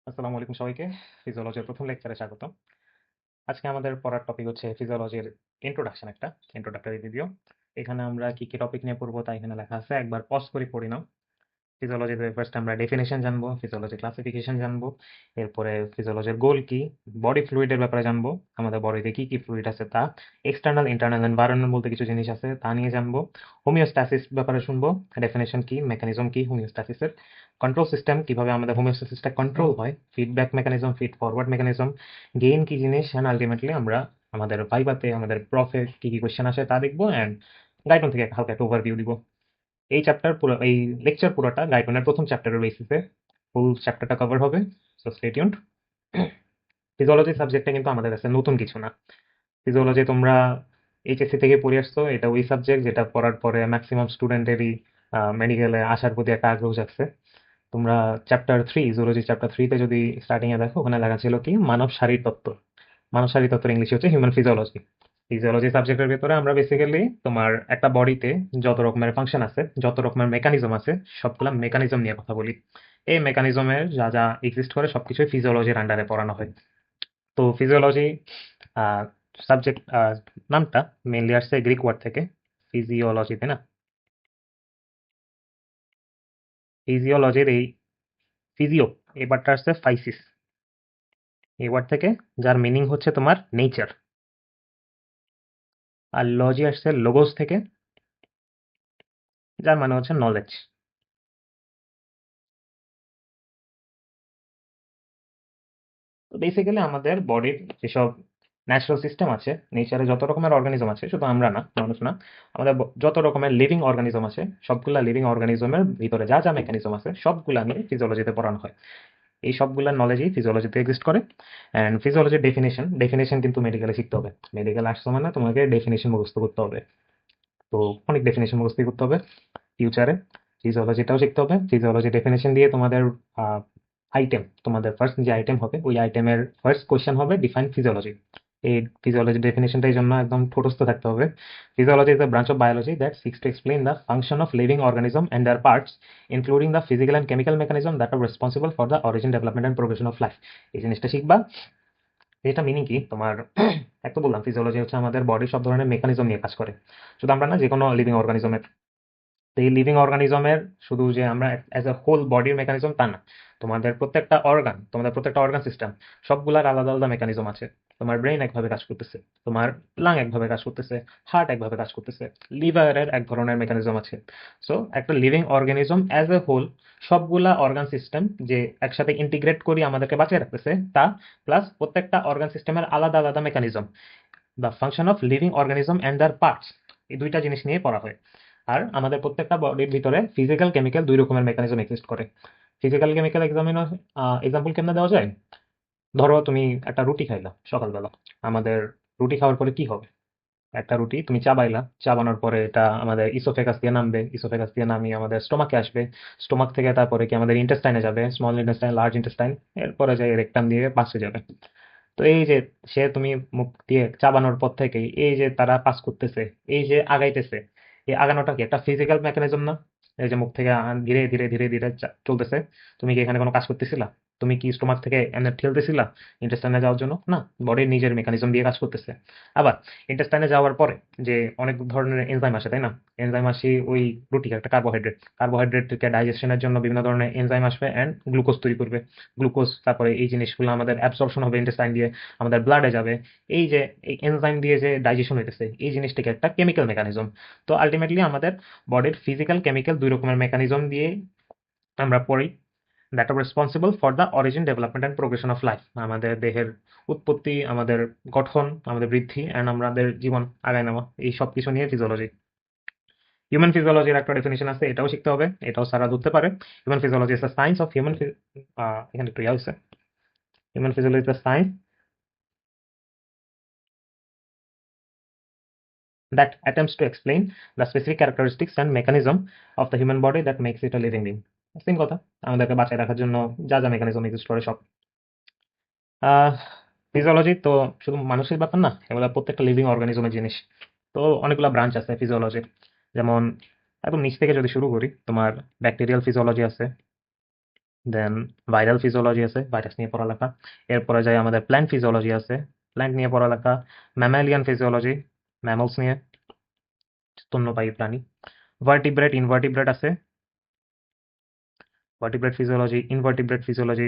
আসসালামু আলাইকুম সবাইকে। ফিজিওলজির প্রথম লেকচারে স্বাগতম। আজকে আমাদের পড়ার টপিক হচ্ছে ফিজিওলজির ইন্ট্রোডাকশন, একটা ইন্ট্রোডাক্টরি ভিডিও। এখানে আমরা কি কি টপিক নিয়ে পড়বো তা এখানে লেখা আছে, একবার পজ করে পড়ি নাও। ফিজিওলজিতে ফার্স্ট আমরা ডেফিনেশন জানবো, ফিজিওলজি ক্লাসিফিকেশন জানবো, এরপরে ফিজিওলজির গোল কি, বডি ফ্লুইডের ব্যাপারে জানবো, আমাদের বডিতে কি কি ফ্লুইড আছে তা, এক্সটার্নাল ইন্টারনাল এনভায়রনমেন্ট বলতে কিছু জিনিস আছে তা নিয়ে জানবো, হোমিওস্ট্যাসিস ব্যাপারে শুনবো, ডেফিনেশন কি, মেকানিজম কি হোমিওস্ট্যাসিসের, কন্ট্রোল সিস্টেম কিভাবে আমাদের হোমিওস্ট্যাসিসটা কন্ট্রোল হয়, feedback mechanism, feed forward mechanism, gain কি জিনিস, অ্যান্ড আলটিমেটলি আমরা আমাদের ভাইভাতে আমাদের প্রফে কি কি কোয়েশ্চেন আসে তা দেখবো, অ্যান্ড গাইডন থেকে হালকা একটা ওভারভিউ দিব। এই লেকচার পুরোটা গাইডনের প্রথম চ্যাপ্টারের বেসিসে ফুল চ্যাপ্টারটা কভার হবে। So stay tuned. ফিজিওলজি সাবজেক্টটা কিন্তু আমাদের কাছে নতুন কিছু না। ফিজিওলজি তোমরা এইচএসসি থেকে পড়ে আসছো, এটা ওই সাবজেক্ট যেটা পড়ার পরে ম্যাক্সিমাম স্টুডেন্টেরই মেডিকেলে আসার প্রতি একটা আগ্রহ জাগছে। তোমরা চ্যাপ্টার 3, জুলজি চ্যাপ্টার 3তে যদি স্টার্টিং এ দেখো, ওখানে লেখা ছিল কি, মানব শারীর তত্ত্ব। মানব শারীর তত্ত্বের ইংলিশ হচ্ছে হিউম্যান ফিজিওলজি। ফিজিওলজি সাবজেক্টের ভিতরে আমরা বেসিক্যালি তোমার একটা বডিতে যত রকমের ফাংশন আছে, যত রকমের মেকানিজম আছে, সবগুলা মেকানিজম নিয়ে কথা বলি। এই মেকানিজমের যা যা এক্সিস্ট করে সবকিছুই ফিজিওলজির আন্ডারে পড়ানো হয়। তো ফিজিওলজি সাবজেক্ট নামটা মেইনলি আসছে গ্রিক ওয়ার্ড থেকে, ফিজিওলজি, তাই না? ফিজিওলজির এই ফিজিও, এই বারটা আসছে ফাইসিস এই ওয়ার্ড থেকে, যার মিনিং হচ্ছে তোমার নেচার। আর লজি আসছে লোগোস থেকে, যার মানে হচ্ছে নলেজ। তো বেসিক্যালি আমাদের বডির যেসব ন্যাচারাল সিস্টেম আছে, নেচারে যত রকমের অর্গানিজম আছে, শুধু আমরা না, মানুষ না, আমাদের যত রকমের লিভিং অর্গানিজম আছে, সবগুলা লিভিং অর্গানিজমের ভিতরে যা যা মেকানিজম আছে সবগুলা নিয়ে ফিজিওলজিতে পড়ানো হয়। এই সবগুলার নলেজই ফিজিওলজিতে এক্সিস্ট করে। অ্যান্ড ফিজিওলজির ডেফিনেশন কিন্তু মেডিকেলে শিখতে হবে। মেডিকেল আসছো মানে তোমাকে ডেফিনেশন মুখস্থ করতে হবে। তো অনেক ডেফিনেশন মুখস্থ করতে হবে ফিউচারে। ফিজিওলজিটাও শিখতে হবে। ফিজিওলজি ডেফিনেশন দিয়ে তোমাদের আইটেম, তোমাদের ফার্স্ট যে আইটেম হবে, ওই আইটেমের ফার্স্ট কোয়েশ্চেন হবে ডিফাইন ফিজিওলজি। এই ফিজিওলজি ডেফিনেশনটা এই জন্য একদম ঠোঁটস্থ থাকতে হবে। Physiology is a branch of biology that seeks to explain the function of living organism and their parts, including the physical and chemical mechanism that are responsible for the origin, development and progression of life. এই জিনিসটা শিখবা। এটা meaning কি তোমার, এক তো বললাম physiology হচ্ছে আমাদের বডির সব ধরনের মেকানিজম নিয়ে কাজ করে। শুধু আমরা না, যে কোনো লিভিং অর্গানিজমের। তো এই লিভিং অর্গানিজমের শুধু যে আমরা অ্যাজ এ হোল বডির মেকানিজম তা না, তোমাদের প্রত্যেকটা অর্গান সিস্টেম সবগুলার আলাদা আলাদা মেকানিজম আছে। তোমার ব্রেন একভাবে কাজ করতেছে, তোমার লাং একভাবে কাজ করতেছে, হার্ট একভাবে কাজ করতেছে, লিভারের এক ধরনের মেকানিজম আছে। সো একটা living organism as a whole, সবগুলা অর্গান সিস্টেম যে একসাথে ইন্টিগ্রেট করি আমাদেরকে বাঁচিয়ে রাখতেছে তা, প্লাস প্রত্যেকটা অর্গান সিস্টেমের আলাদা আলাদা mechanism, the function of living organism and তার পার্টস, এই দুইটা জিনিস নিয়ে পড়া হয়। আর আমাদের প্রত্যেকটা বডির ভিতরে ফিজিক্যাল কেমিক্যাল দুই রকমের মেকানিজম এক্সিস্ট করে। ফিজিক্যাল কেমিক্যাল এক্সাম্পল কেমনে দেওয়া যায়? ধরো তুমি একটা রুটি খাইলা সকালবেলা। আমাদের রুটি খাওয়ার পরে কি হবে? একটা রুটি তুমি চাবাইলা, চাবানোর পরে এটা আমাদের ইসোফেগাস দিয়ে নামবে, ইসোফেগাস দিয়ে নামিয়ে আমাদের স্টোমাকে আসবে, স্টোমাক থেকে তারপরে কি আমাদের ইন্টেস্টাইনে যাবে, স্মল ইন্টেস্টাইন, লার্জ ইন্টেস্টাইন, এরপরে যাই রেকটাম দিয়ে পাসে যাবে। তো এই যে তুমি মুখ দিয়ে চাবানোর পর থেকে এই যে তারা পাস করতেছে, এই যে আগাইতেছে, এই আগানোটা কি একটা ফিজিক্যাল মেকানিজম না? এই যে মুখ থেকে ধীরে ধীরে ধীরে ধীরে চলতেছে। তুমি কি এখানে কোনো কাজ করতেছিলা? তুমি কি স্টোমাক থেকে এমনি ঠেলতেছিলা ইন্টেস্টাইনে যাওয়ার জন্য? না, বডির নিজের মেকানিজম দিয়ে কাজ করতেছে। আবার ইন্টেস্টাইনে যাওয়ার পরে যে অনেক ধরনের এনজাইম আসে, তাই না? এনজাইম আসি ওই রুটি একটা কার্বোহাইড্রেট, কার্বোহাইড্রেটকে ডাইজেশনের জন্য বিভিন্ন ধরনের এনজাইম আসবে অ্যান্ড গ্লুকোজ তৈরি করবে। গ্লুকোজ তারপরে এই জিনিসগুলো আমাদের অ্যাবসর্পশন হবে ইন্টেস্টাইন দিয়ে, আমাদের ব্লাডে যাবে। এই যে এই এনজাইম দিয়ে যে ডাইজেশন হইতেছে, এই জিনিসটাকে একটা কেমিক্যাল মেকানিজম। তো আলটিমেটলি আমাদের বডির ফিজিক্যাল কেমিক্যাল দুই রকমের মেকানিজম দিয়ে আমরা পড়ি, that are responsible for the origin, development and progression of life. আমাদের দেহের উৎপত্তি, আমাদের গঠন, আমাদের বৃদ্ধি অ্যান্ড আমাদের জীবন আগায় নেওয়া, এই সব কিছু নিয়ে ফিজিওলজি। হিউম্যান ফিজিওলজির একটা ডেফিনেশন আছে, এটাও শিখতে হবে, এটাও সারা ধরতে পারে। Human physiology is the science of এখানে একটু ইয়া হয়েছে, human physiology is the science that attempts to explain the specific characteristics and mechanism of the human body that makes it a living being. Same কথা, আমাদেরকে বাঁচায় রাখার জন্য যা যা মেকানিজম এক্সিস্ট করে সব। ফিজিওলজি তো শুধু মানুষের ব্যাপার না, এগুলো প্রত্যেকটা লিভিং অর্গানিজমের জিনিস। তো অনেকগুলো ব্রাঞ্চ আছে ফিজিওলজির। যেমন একদম নিচ থেকে যদি শুরু করি, তোমার ব্যাকটেরিয়াল ফিজিওলজি আছে, দেন ভাইরাল ফিজিওলজি আছে, ভাইরাস নিয়ে পড়ালেখা। এরপরে যাই আমাদের প্ল্যান্ট ফিজিওলজি আছে, প্ল্যান্ট নিয়ে পড়ালেখা। ম্যামালিয়ান ফিজিওলজি, ম্যামলস নিয়ে, স্তন্যপায়ী প্রাণী। ভার্টিব্রেট, ইনভার্টিব্রেট আছে, ভার্টিব্রেট ফিজিওলজি, ইনভার্টিব্রেট ফিজিওলজি।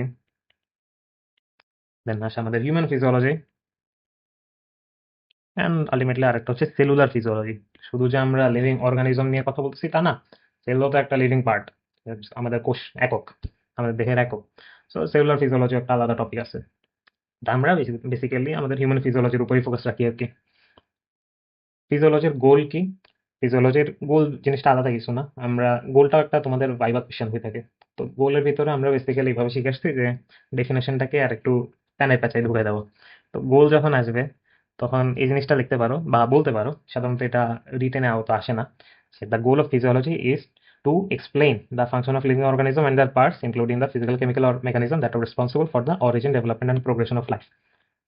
দেন আসে আমাদের হিউম্যান ফিজিওলজি, অ্যান্ড আলটিমেটলি আরেকটা হচ্ছে সেলুলার ফিজিওলজি। শুধু যে আমরা লিভিং অর্গানিজম নিয়ে কথা বলতেছি তা না, সেলও তো একটা লিভিং পার্ট, আমাদের কোষ একক, আমাদের দেহের একক। সো সেলুলার ফিজিওলজি একটা আলাদা টপিক আছে। তা আমরা বেসিক্যালি আমাদের হিউম্যান ফিজিওলজির উপরই ফোকাস রাখি আর কি। ফিজিওলজির গোল কি? ফিজিওলজির গোল জিনিসটা আলাদা কিছু না, আমরা গোলটাও একটা তোমাদের ভাইবা কোয়েশ্চেন হয়ে থাকে। তো গোলের ভিতরে আমরা বেসিক্যালি এইভাবে শিখে আসছি যে ডেফিনেশনটাকে আর একটু টানায় পেঁচায় ঢুকে দেবো। তো গোল যখন আসবে তখন এই জিনিসটা লিখতে পারো বা বলতে পারো, সাধারণত এটা রিটেনে আওতা আসে না। The goal of physiology is to explain the function of living organism and their parts including the physical chemical mechanism that are responsible for the origin development and progression of life.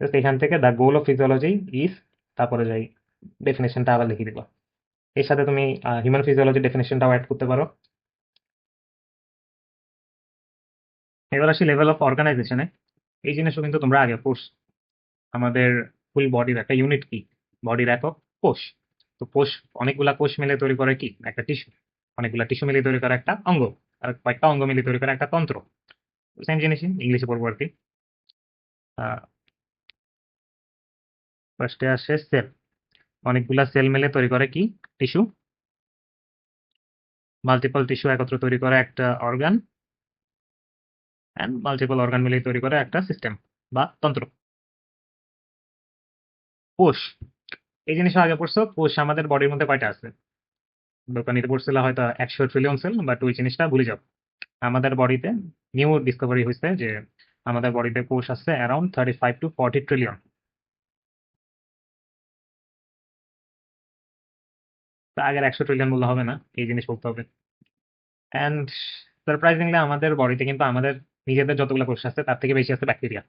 Just এখান থেকে the goal of physiology is, তারপরে যাই ডেফিনেশনটা আবার লিখে দিবা। এর সাথে তুমি হিউম্যান ফিজিওলজি ডেফিনেশনটাও অ্যাড করতে পারো। এবার আসি লেভেল অফ অর্গানাইজেশনে। এই জিনিসও কিন্তু তোমরা আগে পড়ছ। আমাদের ফুল বডির একটা ইউনিট কি? বডির একক কোষ। তো কোষ, অনেকগুলা কোষ মিলে তৈরি করে কি? একটা টিস্যু। অনেকগুলা টিস্যু মিলে তৈরি করে একটা অঙ্গ। আর কয়েকটা অঙ্গ মিলে তৈরি করে একটা তন্ত্র। সেম জিনিসই ইংলিশে পড়বো আর কি। ফার্স্টে আসে সেল। অনেকগুলা সেল মিলে তৈরি করে কি? টিস্যু। মাল্টিপল টিস্যু একত্র তৈরি করে একটা অর্গান, অ্যান্ড মাল্টিপল অর্গান মিলে তৈরি করে একটা সিস্টেম বা তন্ত্র। কোষ, এই জিনিসটা আগে পড়ছো। কোষ আমাদের বডির মধ্যে কয়টা আছে? দোকানিতে পড়ছিল হয়তো 100 ট্রিলিয়ন সেল, বাট ওই জিনিসটা ভুলে যাও। আমাদের বডিতে নিউ ডিসকভারি হয়েছে যে আমাদের বডিতে কোষ আছে অ্যারাউন্ড 35 to 40 ট্রিলিয়ন। তা আগের 100 ট্রিলিয়ন বললে হবে না, এই জিনিস বলতে হবে। অ্যান্ড সারপ্রাইজিংলি আমাদের বডিতে কিন্তু আমাদের নিজেদের যতগুলো কোষ আছে তার থেকে বেশি আছে ব্যাকটেরিয়া।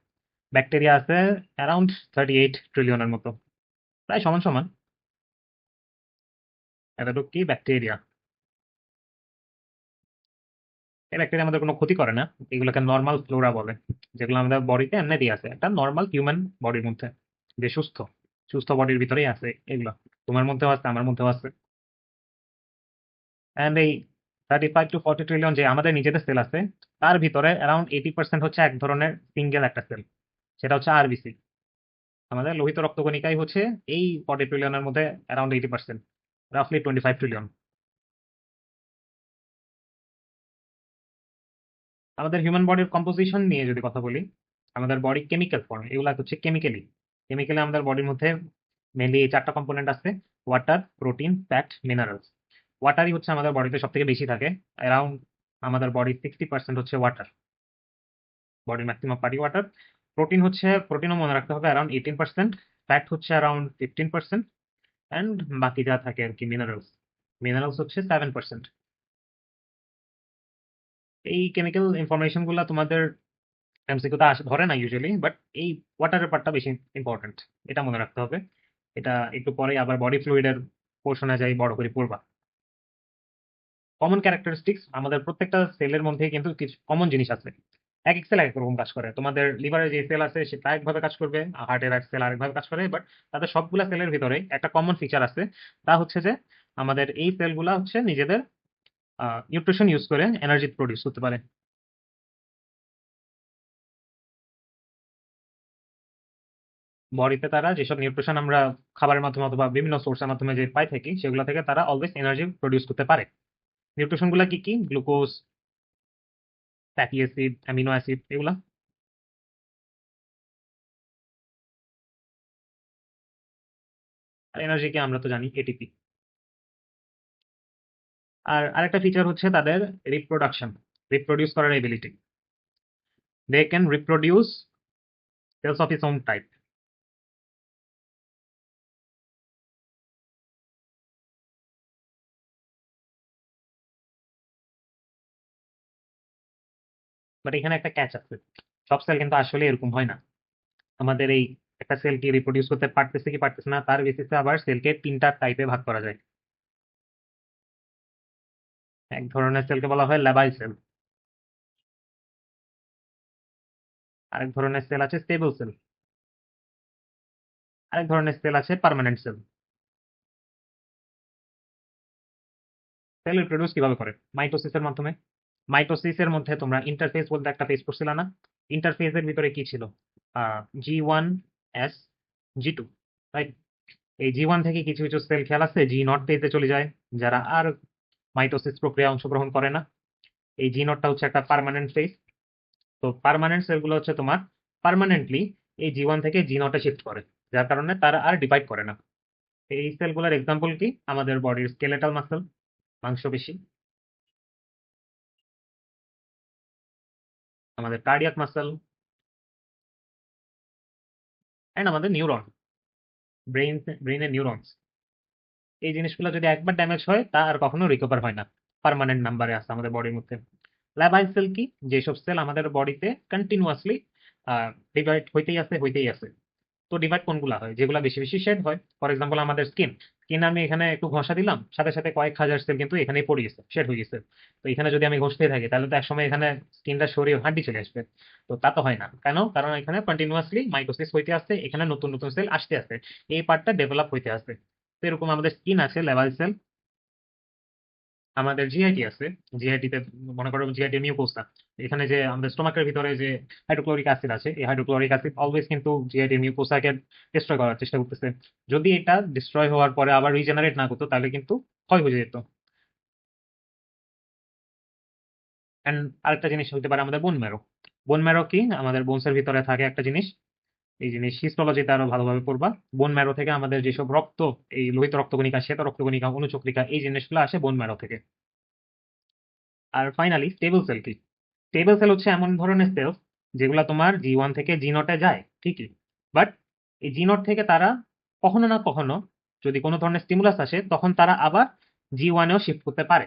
ব্যাকটেরিয়া আছে অ্যারাউন্ড 38 ট্রিলিয়নের মতো, প্রায় সমান সমান। এতটুকু কি ব্যাকটেরিয়া। এই ব্যাকটেরিয়া আমাদের কোনো ক্ষতি করে না, এগুলোকে নর্মাল ফ্লোরা বলে, যেগুলো আমাদের বডিতে এমনিতেই আছে একটা নর্মাল হিউম্যান বডির মধ্যে, যে সুস্থ সুস্থ বডির ভিতরেই আছে এগুলো। তোমার মধ্যেও আছে, আমার মধ্যেও আছে। অ্যান্ড এই 35 to 40 ট্রিলিয়ন যে আমাদের নিজেদের সেল আছে, তার ভিতরে অ্যারাউন্ড 80% হচ্ছে এক ধরনের সিঙ্গেল একটা সেল, সেটা হচ্ছে আরবিসি। আমাদের লোহিত রক্তকণিকাই হচ্ছে এই 40 ট্রিলিয়নের মধ্যে অ্যারাউন্ড 80%, রাফলি 25 ট্রিলিয়ন। আমাদের হিউম্যান বডির কম্পোজিশন নিয়ে যদি কথা বলি, আমাদের বডি কেমিক্যাল ফর্ম, এগুলা হচ্ছে কেমিক্যালি। কেমিক্যালি আমাদের বডির মধ্যে মেনলি 4টা কম্পোনেন্ট আছে: ওয়াটার, প্রোটিন, ফ্যাট, মিনারেলস। ওয়াটারই হচ্ছে আমাদের বডিতে সব থেকে বেশি থাকে, অ্যারাউন্ড আমাদের বডির 60% হচ্ছে ওয়াটার, বডির ম্যাক্সিমাম পার্টি ওয়াটার। প্রোটিন হচ্ছে, প্রোটিনও মনে রাখতে হবে, অ্যারাউন্ড 18%। ফ্যাট হচ্ছে অ্যারাউন্ড 15%। অ্যান্ড বাকি যা থাকে আর কি মিনারেলস, মিনারেলস হচ্ছে 7%। এই কেমিক্যাল ইনফরমেশন গুলা তোমাদের এমসিকিউতে আসে ধরে না ইউজুয়ালি, বাট এই ওয়াটারের পার্টটা বেশি ইম্পর্টেন্ট, এটা মনে রাখতে হবে। এটা একটু পরে আবার বডি ফ্লুইডের পোর্শনে যাই বড় করে পড়বা। কমন ক্যারেক্টারিস্টিক্স, আমাদের প্রত্যেকটা সেলের মধ্যে কিন্তু কিছু কমন জিনিস আছে। এক এক সেল এক এক রকম কাজ করে। তোমাদের লিভারে যে সেল আছে সেটা একভাবে কাজ করবে, হার্টের এক সেল আরেকভাবে কাজ করে, বাট তাদের সবগুলা সেলের ভিতরে একটা কমন ফিচার আছে। তা হচ্ছে যে আমাদের এই সেলগুলা হচ্ছে নিজেদের নিউট্রিশন ইউজ করে এনার্জি প্রডিউস করতে পারে। বডিতে তারা যেসব নিউট্রিশন আমরা খাবারের মাধ্যমে অথবা বিভিন্ন সোর্সের মাধ্যমে যে পাই থাকি, সেগুলো থেকে তারা অলওয়েজ এনার্জি প্রডিউস করতে পারে। নিউট্রিশন গুলা কি কি? Glucose, fatty acid, amino acid, এগুলা। আর এনার্জি কি আমরা তো জানি এটিপি। আর আরেকটা ফিচার হচ্ছে তাদের রিপ্রোডাকশন, রিপ্রোডিউস করার ability. They can reproduce cells of its own type. But এখানে একটা ক্যাচ আছে, সব সেল কিন্তু আসলে এরকম হয় না। আমাদের এই একটা সেলকে রিপ্রোডিউস করতে পারতেছে কি পারতেছে না তার বেসিসে আবার সেলকে 3টা টাইপে ভাগ করা যায়। এক ধরনের সেলকে বলা হয় ল্যাবাইল সেল। আরেক ধরনের সেল আছে স্টেবল সেল, আরেক ধরনের সেল আছে পার্মানেন্ট সেল। সেল রিপ্রোডিউস কিভাবে করে? মাইটোসিসের মাধ্যমে। মাইটোসিসের মধ্যে তোমরা ইন্টারফেস বলতে একটা ফেজ পড়ছিল না? ইন্টারফেসের ভিতরে কি ছিল? G1 S G2, right? এই G1 থেকে কিছু কিছু সেল খেয়াল আছে G0 ফেজে চলে যায়, যারা আর মাইটোসিস প্রক্রিয়া অংশগ্রহণ করে না। এই G0টা হচ্ছে একটা পার্মানেন্ট ফেজ। তো পার্মানেন্ট সেলগুলো হচ্ছে তোমার পার্মানেন্টলি এই G1 থেকে G0 এ শিফট করে, যার কারণে তারা আর ডিভাইড করে না। এই সেলগুলোর এক্সাম্পল কি? আমাদের বডির স্কেলেটাল মাসল, মাংসপেশি, আমাদের কার্ডিয়াক মাসল, এন্ড আমাদের নিউরন, ব্রেইনের নিউরনস। এই জিনিসগুলো যদি একবার ড্যামেজ হয় তা আর কখনো রিকভার হয় না। পার্মানেন্ট নাম্বারে আছে আমাদের বডির মধ্যে। ল্যাবাইল সেল কি? যেসব সেল আমাদের বডিতে কন্টিনিউয়াসলি ডিভাইড হইতেই আছে। তো ডিভাইড কোনগুলা হয়? যেগুলা বেশি বেশি শেড হয়। ফর এক্সাম্পল আমাদের স্কিন আমি এখানে একটু ঘষা দিলাম, সাথে সাথে কয়েক হাজার সেল কিন্তু এখানেই পড়ে গেছে, শেড হয়ে গেছে। তো এখানে যদি আমি ঘষতে থাকি তাহলে তো একসময় এখানে স্কিনটা সরিয়ে হাড্ডি চলে আসবে। তো তা তো হয় না কেন? কারণ এখানে কন্টিনিউয়াসলি মাইটোসিস হইতে আছে, এখানে নতুন নতুন সেল আসতে আছে, এই পার্টটা ডেভেলপ হইতে আছে। তো এরকম আমাদের স্কিন আছে লেভাল সেল, আমাদের জিআইটি আছে। জিআইটি তে মনে করো জিআইটি মিউকোসা, এখানে যে আমাদের স্টোমাকের ভিতরে যে হাইড্রোক্লোরিক অ্যাসিড আছে, এই হাইড্রোক্লোরিক অ্যাসিড অলওয়েজ কিন্তু জিআইটি মিউকোসাকে ডিস্ট্রয় করার চেষ্টা করতেছে। যদি এটা ডিস্ট্রয় হওয়ার পরে আবার রিজেনারেট না করতো তাহলে কিন্তু ক্ষয় হয়ে যেত। এন্ড আরেকটা জিনিস হতে পারে আমাদের বোন ম্যারো। বোন ম্যারো কি? আমাদের বোনসের ভিতরে থাকে একটা জিনিস, এই জিনিস হিস্টোলজিতে আরো ভালোভাবে পড়বা। বোন ম্যারো থেকে আমাদের যেসব রক্ত, এই লোহিত রক্তকণিকা, শ্বেত রক্তকণিকা, অনুচক্রিকা, এই জিনিসগুলো আসে বোন ম্যারো থেকে। আর ফাইনালি স্টেবল সেল কি? স্টেবল সেল হচ্ছে এমন ধরনের সেল যেগুলা তোমার G1 থেকে G0 যায় ঠিকই, বাট এই G0 থেকে তারা কখনো না কখনো যদি কোনো ধরনের স্টিমুলাস আসে তখন তারা আবার G1 এও শিফট করতে পারে।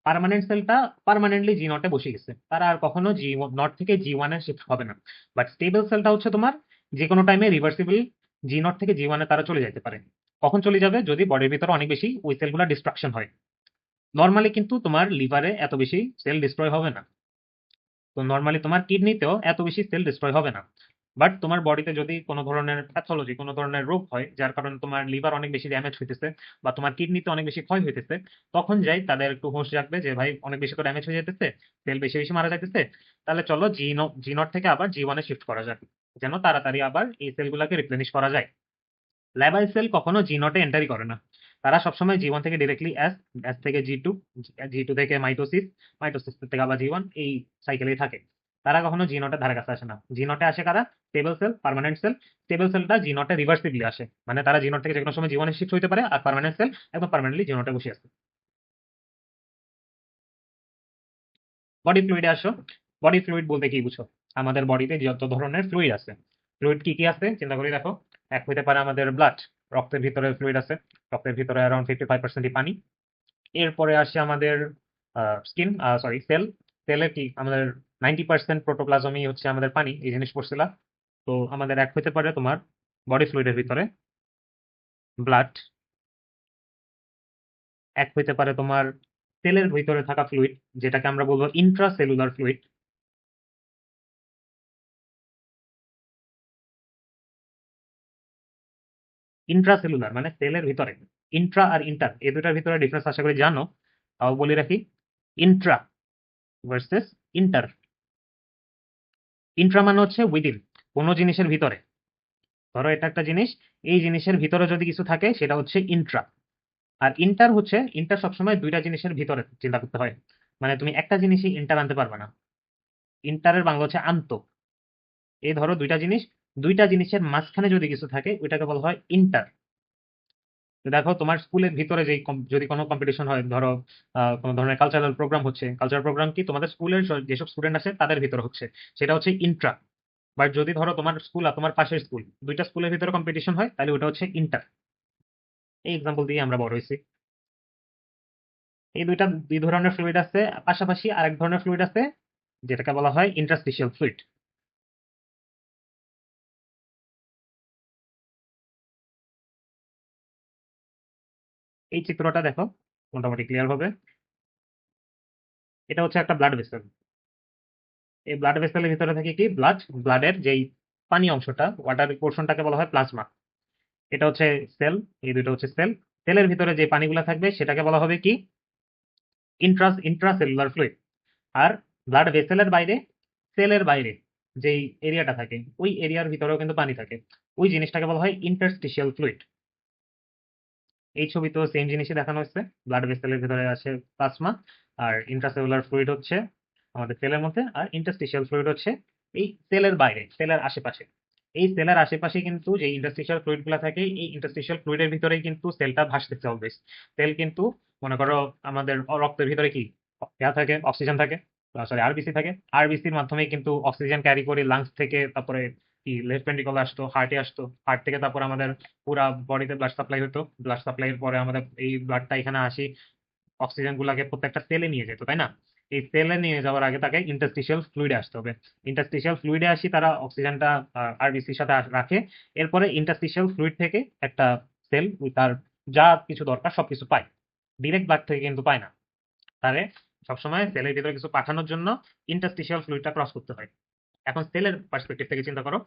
পার্মানেন্ট সেলটা পার্মানেন্টলি G0 এ বসে গেছে, তারা আর কখনো G0 থেকে G1 এ শিফট হবে না। বাট স্টেবল সেলটা হচ্ছে তোমার যে কোনো টাইমে রিভার্সিবল G0 থেকে G1 এ তারা চলে যেতে পারে। কখন চলে যাবে? যদি বডির ভিতরে অনেক বেশি ওই সেলগুলো ডিস্ট্রাকশন হয়। নর্মালি কিন্তু তোমার লিভারে এত বেশি সেল ডিস্ট্রয় হবে না, তো নরমালি তোমার কিডনিতেও এত বেশি সেল ডিস্ট্রয় হবে না। বাট তোমার বডিতে যদি কোনো ধরনের প্যাথোলজি, কোনো ধরনের রোগ হয় যার কারণে তোমার লিভার অনেক বেশি ড্যামেজ হইতেছে বা তোমার কিডনিতে অনেক বেশি ক্ষয় হইতেছে, তখন যাই তাদের একটু হোশ জাগবে যে ভাই অনেক বেশি তো ড্যামেজ হয়ে যেতেছে, সেল বেশি বেশি মারা যাইতেছে, তাহলে চলো G0 থেকে আবার G1 এ শিফট করা যাক, যেন তাড়াতাড়ি আবার এই সেলগুলোকে রিপ্লেনিশ করা যায়। ল্যাবাইল সেল কখনো G0 এ এন্টারই করে না, তারা সবসময় G1 থেকে ডিরেক্টলি এস, এস থেকে G2, G2 থেকে মাইটোসিস, মাইটোসিস থেকে আবার G1, এই সাইকেলেই থাকে। তারা কখনো G0 এর ধারে কাছে আসে না। G0 এ আসে কারা? Stable cell, permanent cell. Stable সেলটা G0 এ রিভার্সিবলি আসে, মানে তারা G0 থেকে যে কোনো সময় G1 এ শিফট হইতে পারে, আর পার্মানেন্ট সেল একদম পার্মানেন্টলি G0 এ বসে আছে। বডি ফ্লুইডে আসো। বডি ফ্লুইড বলতে কি বুঝো? আমাদের বডিতে যত ধরনের ফ্লুইড আছে, ফ্লুইড কি কি আছে চিন্তা করে দেখো। এক হইতে পারে আমাদের ব্লাড, রক্তের ভিতরে ফ্লুইড আছে, রক্তের ভিতরে অ্যারাউন্ড 55% পানি। এরপরে আসে আমাদের স্কিন, সরি সেল। সেলে কি আমাদের 90% প্রোটোপ্লাজমই হচ্ছে আমাদের পানি, এই জিনিস পড়ছিলা। তো আমাদের এক হইতে পারে তোমার বডি ফ্লুইডের ভিতরে ব্লাড, এক হইতে পারে তোমার সেলের ভিতরে থাকা ফ্লুইড, যেটাকে আমরা বলবো Intra cellular fluid. Intra cellular মানে সেলের ভিতরে। ইন্ট্রা আর ইন্টার এই দুটার ভিতরে ডিফারেন্স আশা করি জানো, তাও বলে রাখি। Intra versus inter. ইন্ট্রা মানে হচ্ছে উইদিন, কোনো জিনিসের ভিতরে। ধরো এটা একটা জিনিস, এই জিনিসের ভিতরে যদি কিছু থাকে সেটা হচ্ছে ইন্ট্রা। আর ইন্টার হচ্ছে, ইন্টার সবসময় দুইটা জিনিসের ভিতরে চিন্তা করতে হয়, মানে তুমি একটা জিনিসই ইন্টার আনতে পারবে না। ইন্টারের বাংলা হচ্ছে আন্ত। এই ধরো দুইটা জিনিস, দুইটা জিনিসের মাঝখানে যদি কিছু থাকে ওইটাকে বলা হয় ইন্টার। তো দেখো তোমার স্কুলের ভিতরে যে যদি কোনো কম্পিটিশন হয়, ধরো কোনো ধরনের কালচারাল প্রোগ্রাম হচ্ছে, কালচারাল প্রোগ্রাম কি তোমাদের স্কুলের যেসব স্টুডেন্ট আছে তাদের ভিতরে হচ্ছে, সেটা হচ্ছে ইন্ট্রা। বাট যদি ধরো তোমার স্কুল আর তোমার পাশের স্কুল, দুইটা স্কুলের ভিতরে কম্পিটিশন হয়, তাহলে ওটা হচ্ছে ইন্টার। এই এক্সাম্পল দিয়ে আমরা বড় হয়েছি। এই দুই ধরনের ফ্লুইড আছে, পাশাপাশি আরেক ধরনের ফ্লুইড আছে যেটাকে বলা হয় ইন্টারস্টিশিয়াল ফ্লুইড। এই চিত্রটা দেখো মোটামুটি ক্লিয়ার হবে। এটা হচ্ছে একটা ব্লাড ভেসেল। এই ব্লাড ভেসেলের ভিতরে থাকে কি ব্লাডের যেই পানি অংশটা, ওয়াটার পোর্শনটাকে বলা হয় প্লাজমা। এটা হচ্ছে সেল, এই দুটো হচ্ছে সেল। সেলের ভিতরে যে পানিগুলা থাকবে সেটাকে বলা হবে কি ইন্ট্রাসেলুলার ফ্লুইড। আর ব্লাড ভেসেলের বাইরে, সেলের বাইরে যেই এরিয়াটা থাকে ওই এরিয়ার ভিতরেও কিন্তু পানি থাকে, ওই জিনিসটাকে বলা হয় ইন্টারস্টিশিয়াল ফ্লুইড। এই ছবিতেও সেম জিনিসই দেখানো হচ্ছে, ব্লাড ভেসেলের ভিতরে আছে প্লাজমা, আর ইন্ট্রাসেলুলার ফ্লুইড হচ্ছে আমাদের সেলের মধ্যে, আর ইন্টারস্টিশিয়াল ফ্লুইড হচ্ছে এই সেলের বাইরে, সেলের আশেপাশে। এই সেলের আশেপাশে কিন্তু যে ইন্টারস্টিশিয়াল ফ্লুইড গুলা থাকে, এই ইন্টারস্টিশিয়াল ফ্লুইডের ভিতরেই কিন্তু সেলটা ভাসতেছে অলওয়েজ। সেল কিন্তু মনে করো আমাদের রক্তের ভিতরে কি থাকে, অক্সিজেন থাকে, সরি আরবিসি থাকে। আরবিসির মাধ্যমে কিন্তু অক্সিজেন ক্যারি করে লাংস থেকে, তারপরে কি লেফট ভেন্ট্রিকল আসতো, হার্টে আসতো, হার্ট থেকে তারপর আমাদের পুরা বডিতে ব্লাড সাপ্লাই হতো। ব্লাড সাপ্লাইয়ের পরে আমাদের এই ব্লাডটা এখানে আসি, অক্সিজেন গুলাকে প্রত্যেকটা সেলে নিয়ে যেত, তাই না? এই সেলে নিয়ে যাওয়ার আগে তাকে ইন্টারস্টিশিয়াল ফ্লুইডে আসতে হবে। ইন্টারস্টিশিয়াল ফ্লুইডে আসি তারা অক্সিজেনটা আরবিসির সাথে রাখে। এরপরে ইন্টারস্টিশিয়াল ফ্লুইড থেকে একটা সেল তার যা কিছু দরকার সবকিছু পায়, ডিরেক্ট ব্লাড থেকে কিন্তু পায় না। তারে সবসময় সেলের ভিতরে কিছু পাঠানোর জন্য ইন্টারস্টিশিয়াল ফ্লুইডটা ক্রস করতে হয়। এখন সেলের পার্সপেক্টিভ থেকে চিন্তা করো,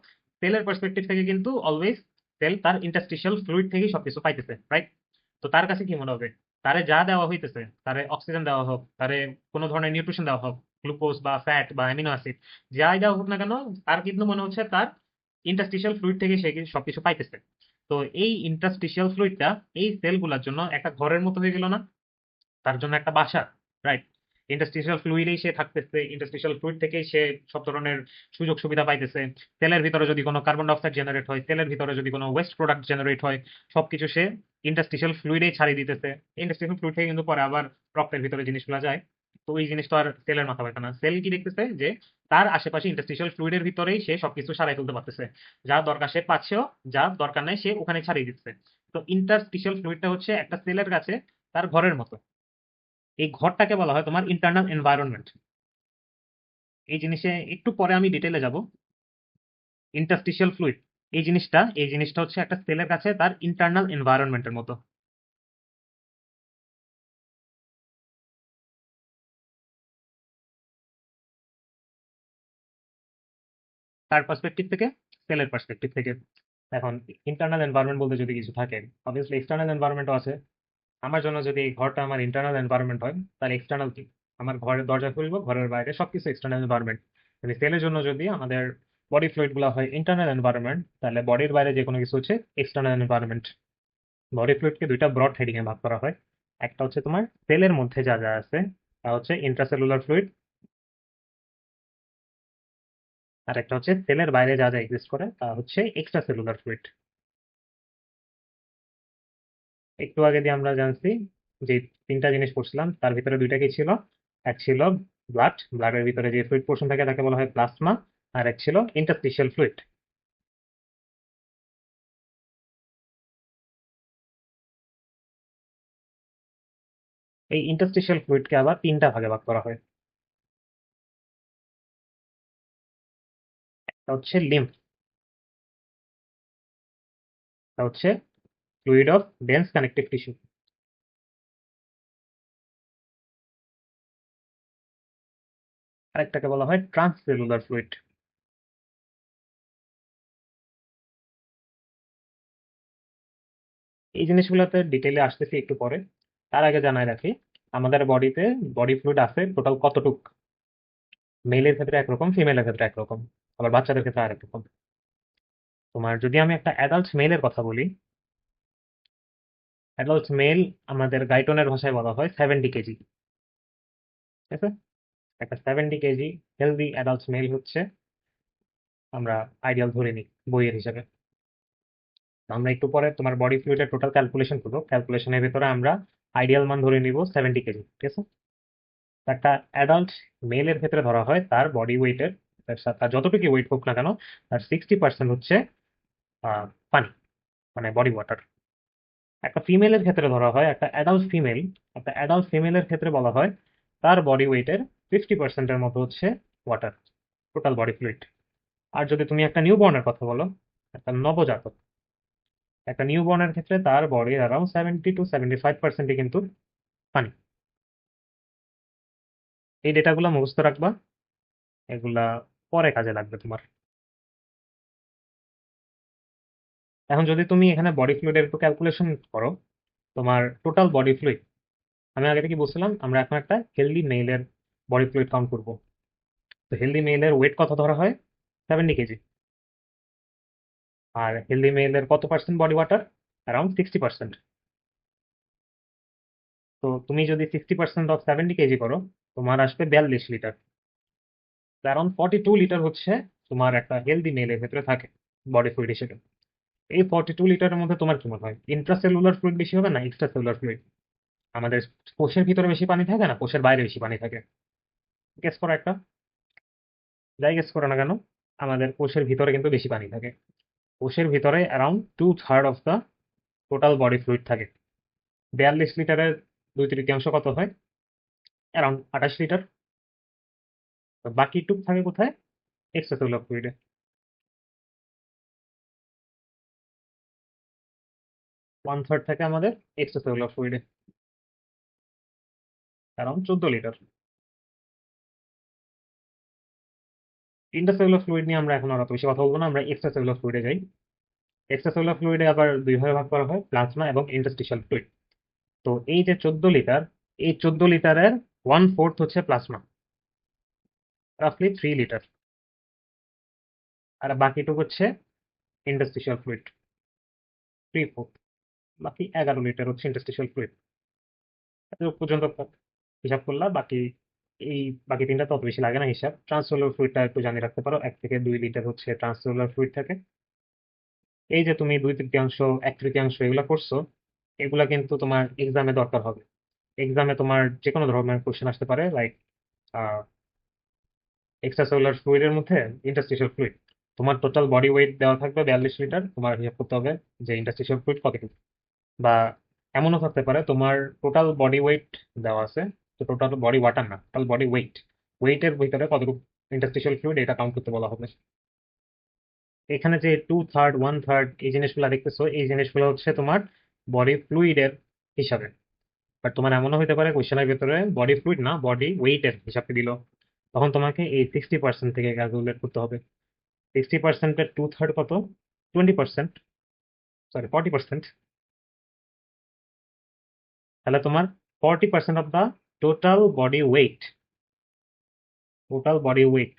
সেলের পার্সপেক্টিভ থেকে কিন্তু অলওয়েজ সেল তার ইন্টারস্টিশিয়াল ফ্লুইড থেকেই সবকিছু পাইতেছে, রাইট? তো তার কাছে কি মনে হবে, তারে যা দেওয়া হইতেছে, তারে অক্সিজেন দেওয়া হোক, তারে কোনো ধরনের নিউট্রিশন দেওয়া হোক, গ্লুকোজ বা ফ্যাট বা অ্যামিনো অ্যাসিড, যাই দেওয়া হোক না কেন, তার কিন্তু মনে হচ্ছে তার ইন্টারস্টিশিয়াল ফ্লুইড থেকে সে সবকিছু পাইতেছে। তো এই ইন্টারস্টিশিয়াল ফ্লুইডটা এই সেলগুলোর জন্য একটা ঘরের মতো হয়ে গেল না, তার জন্য একটা বাসা, রাইট? ইন্টারস্টিশিয়াল ফ্লুইডেই সে থাকতেছে, ইন্টারস্টিশিয়াল ফ্লুইড থেকেই সে সব ধরনের সুযোগ সুবিধা পাইতেছে। সেলের ভিতরে যদি কোনো কার্বন ডাইঅক্সাইড জেনারেট হয়, সেলের ভিতরে যদি কোনো ওয়েস্ট প্রোডাক্ট জেনারেট হয়, সবকিছু সে ইন্টারস্টিশিয়াল ফ্লুইডেই ছাড়িয়ে দিতেছে। ইন্টারস্টিশিয়াল ফ্লুইড থেকে কিন্তু পরে আবার রক্তের ভিতরে জিনিসগুলো যায়। তো ওই জিনিস তো আর সেলের মাথা ব্যথা না, সেল কি দেখতেছে যে তার আশেপাশে ইন্টারস্টিশিয়াল ফ্লুইডের ভিতরেই সে সবকিছু সারাই ফেলতে পারতেছে, যা দরকার সে পাচ্ছেও, যা দরকার নাই সে ওখানে ছাড়িয়ে দিচ্ছে। তো ইন্টারস্টিশিয়াল ফ্লুইডটা হচ্ছে একটা সেলের কাছে তার ঘরের মতো। এই ঘরটাকে বলা হয় তোমার ইন্টারনাল এনভায়রনমেন্ট। এই জিনিসে একটু পরে আমি ডিটেইলে যাব। ইন্টারস্টিশিয়াল ফ্লুইড এই জিনিসটা হচ্ছে একটা সেলের কাছে তার ইন্টারনাল এনভায়রনমেন্টের মতো। তার পার্সপেক্টিভ থেকে, সেলের পার্সপেক্টিভ থেকে। এখন ইন্টারনাল এনভায়রনমেন্ট বলতে যদি কিছু থাকে, অবভিয়াসলি এক্সটার্নাল এনভায়রনমেন্টও আছে। আমার জন্য যদি এই ঘরটা আমার ইন্টারনাল এনভায়রনমেন্ট হয়, তাহলে এক্সটার্নাল কি, আমার ঘরের দরজা খুলবো, ঘরের বাইরে সবকিছু এক্সটার্নাল এনভায়রনমেন্ট। যদি সেলের জন্য যদি আমাদের বডি ফ্লুইড গুলো হয় ইন্টারনাল এনভায়রনমেন্ট, তাহলে বডির বাইরে যে কোনো কিছু হচ্ছে এক্সটার্নাল এনভায়রনমেন্ট। বডি ফ্লুইডকে দুইটা ব্রড হেডিং এ ভাগ করা হয়। একটা হচ্ছে তোমার সেলের মধ্যে যা যা আছে তা হচ্ছে ইন্ট্রাসেলুলার ফ্লুইড, আর একটা হচ্ছে সেলের বাইরে যা যা এক্সিস্ট করে তা হচ্ছে এক্সট্রাসেলুলার ফ্লুইড। একটু আগে দিয়ে আমরা জানছি যে তিনটা জিনিস পড়ছিলাম, তার ভিতরে দুইটা কি ছিল? এক ছিল ব্লাডের ভিতরে যে ফ্লুইড পোর্শন থাকে তাকে বলা হয় প্লাজমা, আর এক ছিল ইন্টারস্টিশিয়াল ফ্লুইড। এই ইন্টারস্টিশিয়াল ফ্লুইডকে আবার তিনটা ভাগে ভাগ করা হয়। একটা হচ্ছে লিম্ফ, একটা হচ্ছে fluid of dense connective tissue, আরেকটাকে বলা হয় ট্রান্সসেলুলার ফ্লুইড। এই জিনিসগুলোতে ডিটেইলে আসতেছি একটু পরে। তার আগে জানাই রাখি, আমাদের বডিতে বডি ফ্লুইড আছে টোটাল কতটুক। মেলের ক্ষেত্রে একরকম, ফিমেলের ক্ষেত্রে একরকম, আবার বাচ্চাদের ক্ষেত্রে আরেক রকম। তোমার যদি আমি একটা অ্যাডাল্ট মেলের কথা বলি, অ্যাডাল্ট মেল আমাদের গাইটনের ভাষায় বলা হয় 70 কেজি। ঠিক আছে? একটা 70 কেজি হেলদি অ্যাডাল্ট মেল হচ্ছে আমরা আইডিয়াল ধরে নিই বইয়ের হিসাবে। তো আমরা একটু পরে তোমার বডি ফ্লুইডের টোটাল ক্যালকুলেশন করবো, ক্যালকুলেশনের ভেতরে আমরা আইডিয়াল মান ধরে নিব 70 কেজি, ঠিক আছে? তো একটা অ্যাডাল্ট মেলের ক্ষেত্রে ধরা হয় তার বডি ওয়েটের, তার যতটুকু ওয়েট হোক না কেন, তার 60% হচ্ছে আহ, পানি, মানে বডি ওয়াটার। একটা ফিমেলের ক্ষেত্রে ধরা হয়, একটা অ্যাডাল্ট ফিমেলের ক্ষেত্রে বলা হয় তার বডি ওয়েটের 50%-এর মতো হচ্ছে ওয়াটার, টোটাল বডি ফ্লুইড। আর যদি তুমি একটা নিউ বর্নের কথা বলো, একটা নবজাতক, একটা নিউ বর্নের ক্ষেত্রে তার বডির অ্যারাউন্ড 70-75%-ই কিন্তু পানি। এই ডেটাগুলো মুখস্থ রাখবা। এগুলা পরে কাজে লাগবে তোমার। এখন যদি তুমি এখানে বডি ফ্লুইডের একটু ক্যালকুলেশন করো, তোমার টোটাল বডি ফ্লুইড, আমি আগে থেকে বলছিলাম আমরা এখন একটা হেলদি মেইলের বডি ফ্লুইড কাউন্ট করবো। তো হেলদি মেইলের ওয়েট কত ধরা হয়? 70 কেজি। আর হেলদি মেইলের কত পার্সেন্ট বডি ওয়াটার? অ্যারাউন্ড 60%। তো তুমি যদি 60% অফ 70 কেজি করো, তোমার আসবে 42 লিটার। অ্যারাউন্ড 42 লিটার হচ্ছে তোমার একটা হেলদি মেইলের ভেতরে থাকে বডি ফ্লুইড হিসেবে। এই 42 লিটারের মধ্যে তোমার কি মনে হয় ইন্ট্রাসেলুলার ফ্লুইড বেশি হবে না এক্সট্রা সেলুলার ফ্লুইড? আমাদের কোষের ভিতরে বেশি পানি থাকে না, কোষের বাইরে বেশি পানি থাকে? গেস করো একটা। যাই গেস করো না কেন, আমাদের কোষের ভিতরে কিন্তু বেশি পানি থাকে। কোষের ভিতরে around 2/3 of the total body fluid থাকে। 42 লিটারের 2/3 কত হয়? Around 28 litre. তো বাকি টুক থাকে কোথায়? Extra cellular ফ্লুইডে। 1/3 থাকে আমাদের এক্সট্রা সেলুলার ফ্লুইডে, অ্যারাউন্ড 14 লিটার। ইন্টারসেলুলার ফ্লুইড নিয়ে আমরা এখন আর অত বেশি কথা বলবো না, আমরা এক্সট্রা সেলুলার ফ্লুইডে যাই। এক্সট্রা সেলুলার ফ্লুইডে আবার দুই ভাগে ভাগ করা হয়, প্লাজমা এবং ইন্টারস্টিশিয়াল ফ্লুইড। তো এই যে 14 লিটার, এই 14 লিটারের 1/4 হচ্ছে প্লাজমা, রাফলি 3 লিটার। আর বাকিটুকু হচ্ছে ইন্টারস্টিশিয়াল ফ্লুইড, 3/4। বাকি 11 লিটার হচ্ছে ইন্টারস্টিশিয়াল ফ্লুইড। এত পর্যন্ত হিসাব করলা, বাকি এই বাকি তিনটা তো অত বেশি লাগে না হিসাব। ট্রান্সসেলুলার ফ্লুইডটা একটু জানিয়ে রাখতে পারো, 1 থেকে 2 লিটার হচ্ছে ট্রান্সসেলুলার ফ্লুইড থাকে। এই যে তুমি 2/3, 1/3 এগুলা করছো, এগুলা কিন্তু তোমার এক্সামে দরকার হবে। এক্সামে তোমার যে কোনো ধরনের কোশ্চেন আসতে পারে, লাইক এক্সট্রাসেলুলার ফ্লুইডের মধ্যে ইন্টারস্টিশিয়াল ফ্লুইড, তোমার টোটাল বডি ওয়েট দেওয়া থাকবে 42 লিটার, তোমার হিসাব করতে হবে যে ইন্টারস্টিশিয়াল ফ্লুইড কতটুকু। বা এমনও থাকতে পারে তোমার টোটাল বডি ওয়েট দেওয়া আছে, তো টোটাল বডি ওয়াটার না, টোটাল বডি ওয়েট, ওয়েটের ভিতরে কতটুকু ইন্টারস্টিশিয়াল ফ্লুইড এটা কাউন্ট করতে বলা হবে। এখানে যে 2/3, 1/3 এই জিনিসগুলো দেখতেছো, এই জিনিসগুলো হচ্ছে তোমার বডি ফ্লুইডের হিসাবে। বাট তোমার এমনও হতে পারে কোশ্চেনের ভিতরে বডি ফ্লুইড না, বডি ওয়েটের হিসাবে দিল, তখন তোমাকে এই 60% থেকে ক্যালকুলেট করতে হবে। 60%-এর 2/3 কত? 20%, সরি 40%। তাহলে তোমার 40% of the total body wait, total body wait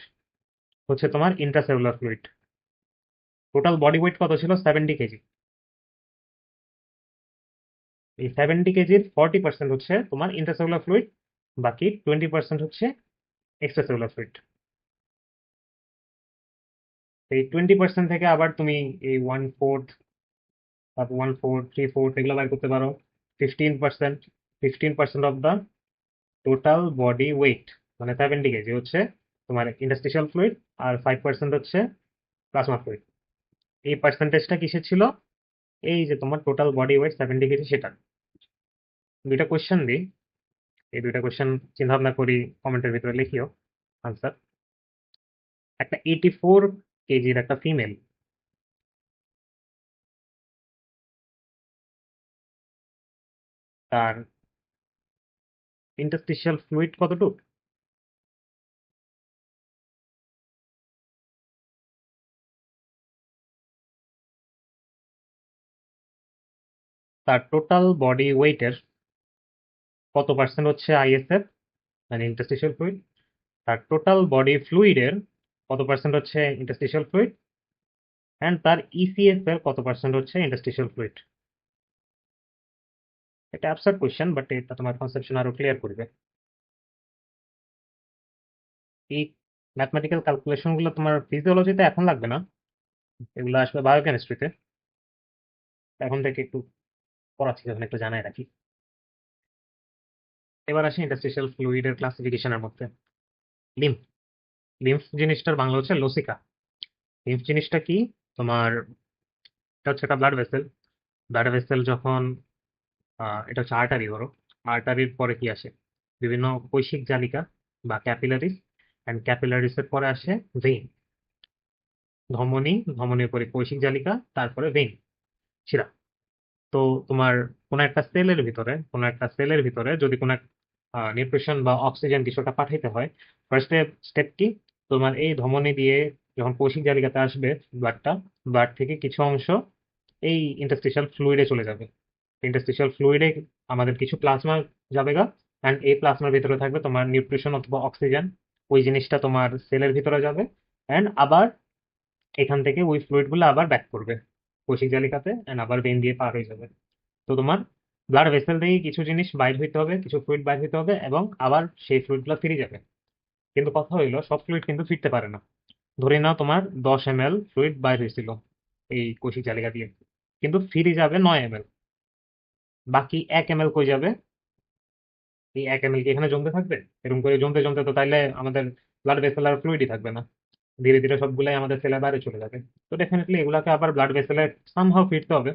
হচ্ছে তোমার intracellular fluid. Total body wait কত ছিল? 70 কেজি। এই 70 কেজির 40% হচ্ছে তোমার ইন্ট্রাসেলুলার ফ্লুইড, বাকি 20% হচ্ছে এক্সট্রাসেলুলার ফ্লুইড। এই 20% থেকে আবার তুমি এই 1/4, তারপর 1/4, 3/4 এগুলো বার করতে পারো। 15%, 15% of the total body wait মানে 70 কেজি হচ্ছে তোমার ইন্টারস্টিশিয়াল ফ্লুইড, আর 5% হচ্ছে প্লাজমা ফ্লুইড। এই পার্সেন্টেজটা কিসের ছিল? এই যে তোমার টোটাল বডি ওয়েট 70 কেজি সেটা। দুইটা কোয়েশ্চেন দিই, এই দুইটা কোয়েশ্চেন চিন্তা ভাবনা করি, কমেন্টের ভিতরে লিখিও আনসার। একটা 84 কেজির একটা ফিমেল, তার ইন্টারস্টিশিয়াল ফ্লুইড কতটুকু? তার টোটাল বডি ওয়েটের কত পার্সেন্ট হচ্ছে আইএসএফ মানে ইন্টারস্টিশিয়াল ফ্লুইড, তার টোটাল বডি ফ্লুইডের কত পার্সেন্ট হচ্ছে ইন্টারস্টিশিয়াল ফ্লুইড, অ্যান্ড তার ইসিএফ এর কত পার্সেন্ট হচ্ছে ইন্টারস্টিশিয়াল ফ্লুইড। এটা অ্যাবসার্ড কোয়েশ্চেন, বাট এটা তোমার কনসেপশন আরো ক্লিয়ার করবে। এই ম্যাথমেটিক্যাল ক্যালকুলেশন গুলো তোমার ফিজিওলজিতে এখন লাগবে না, এগুলো আসবে বায়োকেমিস্ট্রিতে। এখন থেকে একটু পড়াচ্ছি যখন একটু জানাই রাখি। এবার আসি ইন্টারস্টিশিয়াল ফ্লুইডের ক্লাসিফিকেশনের মধ্যে। লিম্ফ, লিম্ফ জিনিসটার বাংলা হচ্ছে লসিকা। লিম্ফ জিনিসটা কি? তোমার এটা হচ্ছে একটা ব্লাড ভেসেল। ব্লাড ভেসেল যখন এটা হচ্ছে আর্টারি, ধরো আর্টারির পরে কি আসে? বিভিন্ন কৈশিক জালিকা বা ক্যাপিলারিস, অ্যান্ড ক্যাপিলারিস এর পরে আসে ভেইন, ধমনী, ধমনীর পরে কৈশিক জালিকা, তারপরে ভেইন, শিরা। তো তোমার কোন একটা সেলের ভিতরে যদি কোনো নিউট্রিশন বা অক্সিজেন কিছুটা পাঠাইতে হয়, ফার্স্ট স্টেপ কি? তোমার এই ধমনী দিয়ে যখন কোশিক জালিকাতে আসবে ব্লাডটা, ব্লাড থেকে কিছু অংশ এই ইন্টারস্টিশিয়াল ফ্লুইডে চলে যাবে। ইন্টারস্টিশিয়াল ফ্লুইডে আমাদের কিছু প্লাজমা যাবে গা, অ্যান্ড এই প্লাজমার ভিতরে থাকবে তোমার নিউট্রিশন অথবা অক্সিজেন। ওই জিনিসটা তোমার সেলের ভিতরে যাবে, অ্যান্ড আবার এখান থেকে ওই ফ্লুইড গুলো আবার ব্যাক করবে কোশিক জালিকাতে, অ্যান্ড আবার ভেন দিয়ে পার হয়ে যাবে। তো তোমার ব্লাড ভেসেল থেকে কিছু জিনিস বাইর হইতে হবে, কিছু ফ্লুইড বাইর হইতে হবে, এবং আবার সেই ফ্লুইড গুলো ফিরে যাবে। কিন্তু কথা হইলো সব ফ্লুইড কিন্তু ফিরতে পারে না। ধরে নাও তোমার 10 ml ফ্লুইড বাইর হয়েছিল এই কোশিক জালিকা দিয়ে, কিন্তু ফিরে যাবে 9 ml। বাকি 1 ml কই যাবে? এই 1 ml কি এখানে জমতে থাকবে? এরকম করে জমতে জমতে তো তাইলে আমাদের ব্লাড ভেসেল আর ফ্লুইডই থাকবে না, ধীরে ধীরে সবগুলাই আমাদের সেলের বাইরে চলে যাবে। তো ডেফিনেটলি এগুলাকে আবার ব্লাড ভেসেলে সামহাও ফিরতে হবে।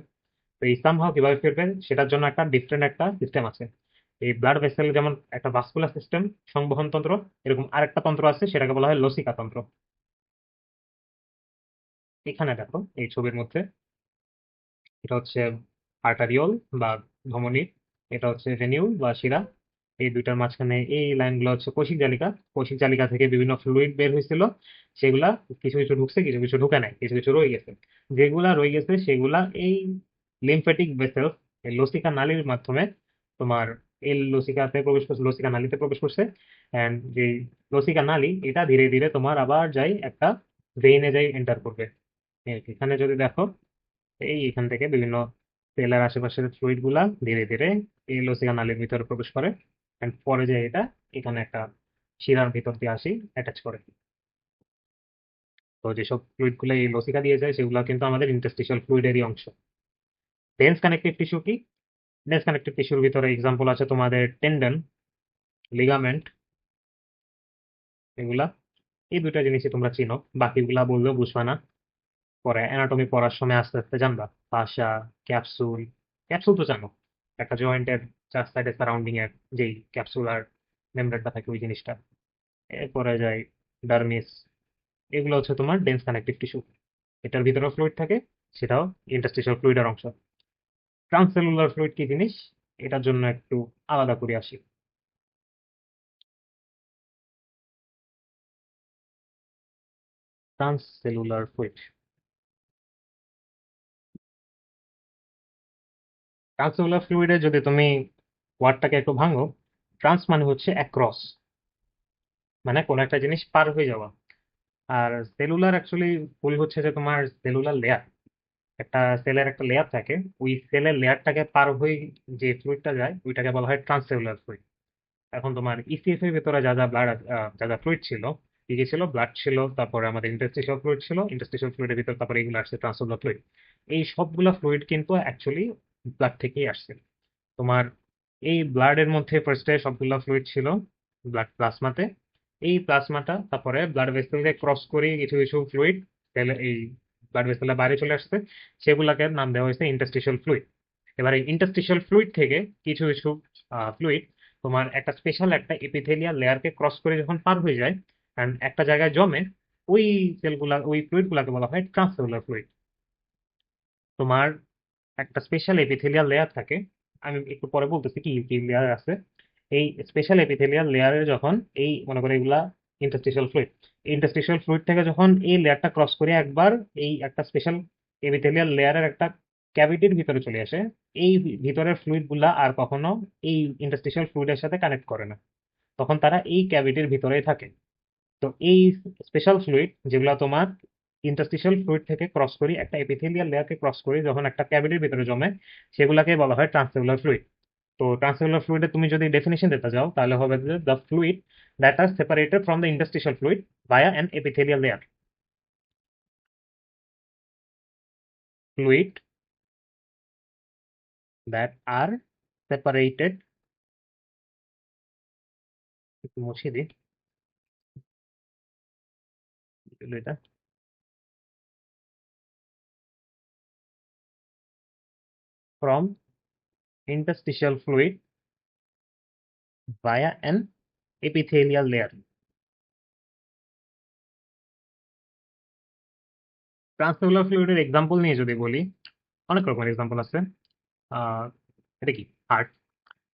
তো এই সামহাও কিভাবে ফিরবে সেটার জন্য একটা ডিফারেন্ট একটা সিস্টেম আছে। এই ব্লাড ভেসেল যেমন একটা ভাস্কুলার সিস্টেম, সংবহন তন্ত্র, এরকম আরেকটা তন্ত্র আছে, সেটাকে বলা হয় লসিকা তন্ত্র। এখানে দেখো এই ছবির মধ্যে, এটা হচ্ছে আর্টারিওল বা ধমনী, এটা হচ্ছে ভেনিউল বা শিরা। এই দুইটার মাঝখানে এই লাইনগুলো হচ্ছে কোশিক জালিকা। কোশিক জালিকা থেকে বিভিন্ন ফ্লুইড বের হয়েছিল, সেগুলা কিছু কিছু ঢুকছে, কিছু কিছু ঢুকে নাই, কিছু কিছু রয়ে গেছে। যেগুলা রয়ে গেছে সেগুলা এই লিম্ফেটিক ভেসেলস, এই লসিকা নালীর মাধ্যমে তোমার এই লসিকাতে প্রবেশ করছে, লসিকা নালীতে প্রবেশ করছে। অ্যান্ড যে লসিকা নালী এটা ধীরে ধীরে তোমার আবার যাই একটা ভেইনে যাই এন্টার করবে। এখানে যদি দেখো, এই এখান থেকে বিভিন্ন সেলের আশেপাশের ফ্লুইড গুলা ধীরে ধীরে এই লসিকা নালীর ভিতরে প্রবেশ করে, এন্ড পরে যে এটা এখানে একটা শিরার ভিতর দিয়ে আসি অ্যাটাচ করে। তো যেসব ফ্লুইড গুলো এই লসিকা দিয়ে যায় সেগুলো কিন্তু আমাদের ইন্টারস্টিশিয়াল ফ্লুইডেরই অংশ। ডেন্স কানেকটিভ টিস্যু কি? ডেন্স কানেকটিভ টিস্যুর ভিতরে এক্সাম্পল আছে তোমাদের টেন্ডন, লিগামেন্ট, এগুলা। এই দুইটা জিনিসই তোমরা চিনো, বাকিগুলা বললেও বুঝবা না। পরে অ্যানাটমি পড়ার সময় আস্তে আস্তে জানবা। ফাসা, ক্যাপসুল। ক্যাপসুল তো জানো, একটা জয়েন্টের চার সাইডে সারাউন্ডিং এর যেই ক্যাপসুলার মেমব্রেনটা থাকে ওই জিনিসটা। এরপরে যাই ডার্মিস। এগুলো হচ্ছে তোমার ডেন্স কানেকটিভ টিস্যু, এটার ভিতরে ফ্লুইড থাকে, সেটাও ইন্টারস্টিশিয়াল ফ্লুইডের অংশ। ট্রান্সসেলুলার ফ্লুইড কি জিনিস, এটার জন্য একটু আলাদা করে আসি। ট্রান্সসেলুলার ফ্লুইড, ট্রান্সসেলুলার ফ্লুইডে যদি তুমি ওয়ার্ডটাকে একটু ভাঙো, ট্রান্স মানে হচ্ছে অ্যাক্রস, মানে কোনো একটা জিনিস পার হয়ে যাওয়া। আর সেলুলার অ্যাকচুয়ালি ফুল হচ্ছে যে তোমার সেলুলার লেয়ার, একটা সেলের একটা লেয়ার থাকে, ওই সেলের লেয়ারটাকে পার হয়ে যে ফ্লুইডটা যায় ওইটাকে বলা হয় ট্রান্সসেলুলার ফ্লুইড। এখন তোমার ইসিএফ এর ভিতরে যা যা ব্লাড, যা যা ফ্লুইড ছিল, কি কি ছিল? ব্লাড ছিল, তারপরে আমাদের ইন্টারস্টিশিয়াল ফ্লুইড ছিল, ইন্টারস্টিশিয়াল ফ্লুইডের ভিতর তারপরে এগুলো আসছে ট্রান্সসেলুলার ফ্লুইড। এই সবগুলা ফ্লুইড কিন্তু অ্যাকচুয়ালি ব্লাড থেকেই আসছে। তোমার এই ব্লাডের মধ্যে ফার্স্টে সবগুলা ফ্লুইড ছিল ব্লাড প্লাজমাতে। এই প্লাজমাটা তারপরে ব্লাড ভেসেলকে ক্রস করে কিছু কিছু ফ্লুইড এই ব্লাড ভেসেলের বাইরে চলে আসছে, সেগুলাকে নাম দেওয়া হয়েছে ইন্টারস্টিশিয়াল ফ্লুইড। এবার এই ইন্টারস্টিশিয়াল ফ্লুইড থেকে কিছু কিছু ফ্লুইড তোমার একটা স্পেশাল একটা এপিথেলিয়াল লেয়ারকে ক্রস করে যখন পার হয়ে যায় and একটা জায়গায় জমে, ওই সেলগুলা ওই ফ্লুইড গুলাকে বলা হয় ট্রান্সসেলুলার ফ্লুইড। তোমার একটা স্পেশাল এপিথেলিয়াল লেয়ার থাকে, আমি একটু পরে বলতেছি কি কি লেয়ার আছে। এই স্পেশাল এপিথেলিয়াল লেয়ারে যখন এই মনে করে এগুলা ইন্টারস্টিশিয়াল ফ্লুইড, ইন্টারস্টিশিয়াল ফ্লুইড থেকে যখন এই লেয়ারটা ক্রস করে একবার এই একটা স্পেশাল এপিথেলিয়াল লেয়ারের একটা ক্যাভিটির ভিতরে চলে আসে, এই ভিতরের ফ্লুইড গুলা আর কখনো এই ইন্টারস্টিশিয়াল ফ্লুইডের সাথে কানেক্ট করে না, তখন তারা এই ক্যাভিটির ভিতরেই থাকে। তো এই স্পেশাল ফ্লুইড যেগুলো তোমার ইন্টারস্টিশিয়াল ফ্লুইড থেকে ক্রস করি একটা এপিথেলিয়াল লেয়ারকে ক্রস করি যখন একটা ক্যাভিটির ভিতরে জমে, সেগুলোকে বলা হয় ট্রান্সসেলুলার ফ্লুইড। তো ট্রান্সসেলুলার ফ্লুইডে তুমি যদি ডেফিনেশন দিতে যাও তাহলে হবে যে the fluid that are separated from the interstitial fluid via an epithelial layer. Fluid that are separated, একটু মুছিয়ে দিই এটা, from interstitial fluid via an epithelial layer. Transcellular ফ্লুইডের এক্সাম্পল নিয়ে যদি বলি, অনেক রকমের এক্সাম্পল আছে। আহ এটা কি? হার্ট।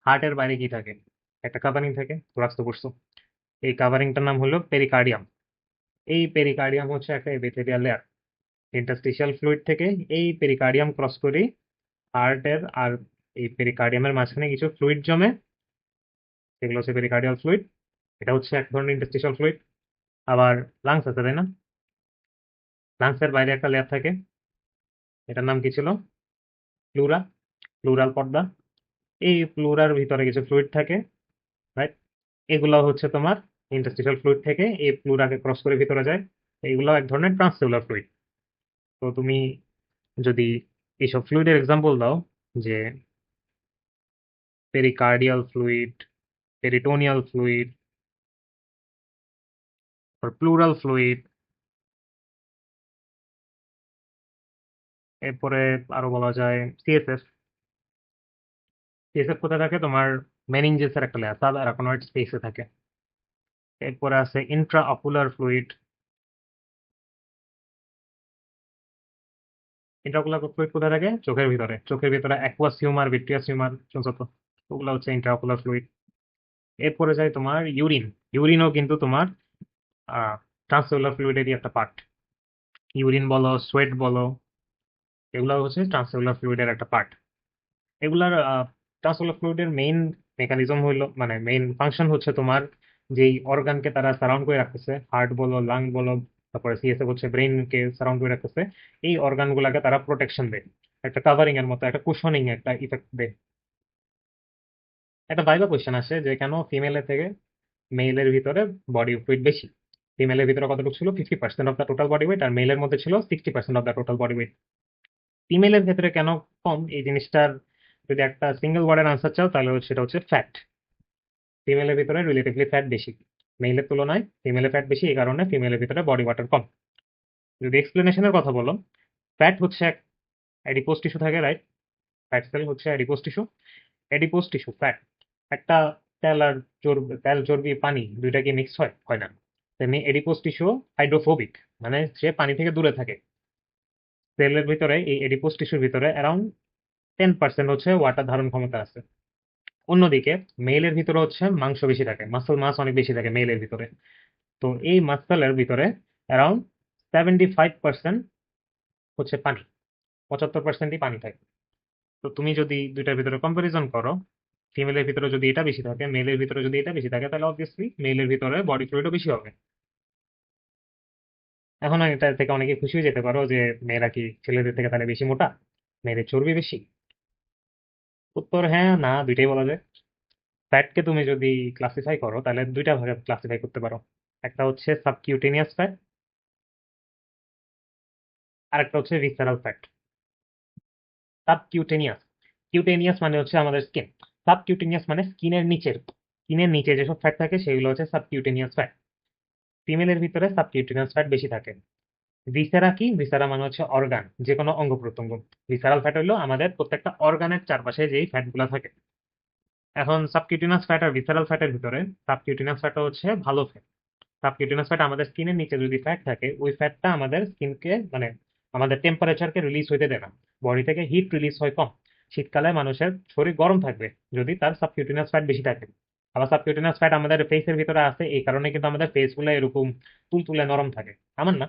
হার্টের বাইরে কি থাকে? একটা কাভারিং থাকে, থোরাক্স তো পড়ছো। এই কাভারিংটার নাম হলো পেরিকার্ডিয়াম। এই পেরিকার্ডিয়াম হচ্ছে একটা এপিথেলিয়াল লেয়ার। ইন্টারস্টিশিয়াল ফ্লুইড থেকে এই পেরিকার্ডিয়াম ক্রস করে হার্টের আর এই পেরিকার্ডিয়ামের মাঝখানে কিছু ফ্লুইড জমে, সেগুলো হচ্ছে পেরিকার্ডিয়াল ফ্লুইড। এটা হচ্ছে এক ধরনের ইন্টারস্টিশিয়াল ফ্লুইড। আবার লাংস আছে, তাই না? লাংসের বাইরে একটা লেয়ার থাকে, এটার নাম কি ছিল? প্লুরা, প্লুরাল পর্দা। এই প্লুরার ভিতরে কিছু ফ্লুইড থাকে, রাইট? এগুলো হচ্ছে তোমার ইন্টারস্টিশিয়াল ফ্লুইড থেকে এই প্লুরাকে ক্রস করে ভিতরে যায়। এইগুলো এক ধরনের ট্রান্সসেলুলার ফ্লুইড। তো তুমি যদি এইসব ফ্লুইডের এক্সাম্পল দাও, যে pericardial fluid, peritoneal fluid, plural fluid, এরপরে আরো বলা যায় সিএসএফ। সিএসএফ কোথায় থাকে? তোমার মেনিনজেসের একটা লেয়ার, সাব অ্যারাকনয়েড স্পেসে থাকে। এরপরে আছে Intra ocular fluid. Intraocular fluid কোথায় থাকে? চোখের ভিতরে। চোখের ভিতরে অ্যাকুয়াস হিউমার, ভিট্রিয়াস হিউমার, শুনছো তো? ওগুলো হচ্ছে ইন্ট্রাঅকুলার ফ্লুইড। এরপরে যায় তোমার ইউরিন। ইউরিনও কিন্তু তোমার ট্রান্সসেলুলার ফ্লুইডেরই একটা পার্ট। ইউরিন বলো, সোয়েট বলো, এগুলো হচ্ছে ট্রান্সসেলুলার ফ্লুইডের একটা পার্ট। এগুলার ট্রান্সসেলুলার ফ্লুইডের মেইন মেকানিজম হইলো, মানে মেইন ফাংশন হচ্ছে তোমার যেই অর্গানকে তারা সারাউন্ড করে রাখতেছে, হার্ট বলো, লাং বলো, তারপরে সিএসএফ হচ্ছে ব্রেইনকে সারাউন্ড করে রাখতেছে, এই অর্গানগুলোকে তারা প্রোটেকশন দেয়, একটা কাভারিং এর মতো, একটা কুশনিং একটা ইফেক্ট দেয়। একটা ভাইবা কোয়েশ্চেন আসে যে কেন ফিমেলের থেকে মেলের ভিতরে বডি ওয়েট বেশি। ফিমেলের ভিতরে কতটুকু ছিল? 50% of the total body weight, আর মেলের মধ্যে ছিল 60% of the total body weight. ফিমেলের ক্ষেত্রে কেন কম, এই জিনিসটার যদি একটা সিঙ্গেল ওয়ার্ডের আনসার চাও তাহলে সেটা হচ্ছে ফ্যাট। ফিমেলের ভিতরে রিলেটিভলি ফ্যাট বেশি, মেলের তুলনায় ফিমেলের ফ্যাট বেশি, এই কারণে ফিমেলের ভিতরে বডি ওয়াটার কম। যদি এক্সপ্লেনেশনের কথা বলো, ফ্যাট হচ্ছে এক অ্যাডিপোজ টিস্যু থাকে, রাইট? ফ্যাট সেল হচ্ছে adipose tissue. Adipose tissue fat, একটা তেল আর চর্বি, তেল চর্বি পানি দুইটা কি মিক্স হয়? হয় না। তেমনি এডিপোজ টিস্যু হাইড্রোফোবিক, মানে সে পানি থেকে দূরে থাকে। সেলের ভিতরে, এই এডিপোজ টিস্যুর ভিতরে অ্যারাউন্ড 10% হচ্ছে ওয়াটার ধারণ ক্ষমতা আছে। অন্যদিকে মেলের ভিতরে হচ্ছে মাংস বেশি থাকে, মাসল মাস অনেক বেশি থাকে মেলের ভিতরে। তো এই মাসলের ভিতরে অ্যারাউন্ড 75% হচ্ছে পানি, 75%ই পানি থাকে। তো তুমি যদি দুইটার ভিতরে কম্পারিজন করো, ফিমেলের ভিতরে যদি এটা বেশি থাকে, মেলের ভিতরে যদি এটা বেশি থাকে, তাহলে অবভিয়াসলি মেলের ভিতরে বডি ফ্লুইডও বেশি হবে। এখন এটা থেকে অনেকে খুশি হয়ে যেতে পারো যে মেয়েরা কি ছেলেদের থেকে তাহলে বেশি মোটা, মেয়েদের চর্বি বেশি? উত্তর হ্যাঁ না, দুইটাই বলা যায়। ফ্যাটকে তুমি যদি ক্লাসিফাই করো তাহলে দুইটা ভাগে ক্লাসিফাই করতে পারো। একটা হচ্ছে সাবকিউটেনিয়াস ফ্যাট, আর একটা হচ্ছে ভিসেরাল ফ্যাট। সাবকিউটেনিয়াস, কিউটেনিয়াস মানে হচ্ছে আমাদের স্কিন, সাবকিউটেনিয়াস মানে স্কিনের নিচে যেসব ফ্যাট থাকে সেগুলো হচ্ছে সাবকিউটেনিয়াস ফ্যাট। ফিমেলের ভিতরে সাবকিউটেনিয়াস ফ্যাট বেশি থাকে। ভিসেরা কি? ভিসেরা মানে হচ্ছে অর্গান, যে কোনো অঙ্গ প্রত্যঙ্গ। ভিসারাল ফ্যাট হলো আমাদের প্রত্যেকটা অর্গানের চারপাশে যেই ফ্যাট গুলা থাকে। এখন সাবকিউটিনাস ফ্যাট আর ভিসারাল ফ্যাটের ভিতরে সাবকিউটিনাস ফ্যাট হচ্ছে ভালো ফ্যাট। সাবকিউটিনাস ফ্যাট আমাদের স্কিনের নিচে যদি ফ্যাট থাকে, ওই ফ্যাটটা আমাদের স্কিনকে, মানে আমাদের টেম্পারেচারকে রিলিজ হইতে দেয় না, বডি থেকে হিট রিলিজ হয় কম। শীতকালে মানুষের শরীর গরম থাকবে যদি তার সাবকিউটিনাস ফ্যাট বেশি থাকে। আবার সাবকিউটিনাস ফ্যাট আমাদের ফেসের ভিতরে আছে, এই কারণে কিন্তু আমাদের ফেস গুলো এরকম তুলতুলে নরম থাকে। আমার না,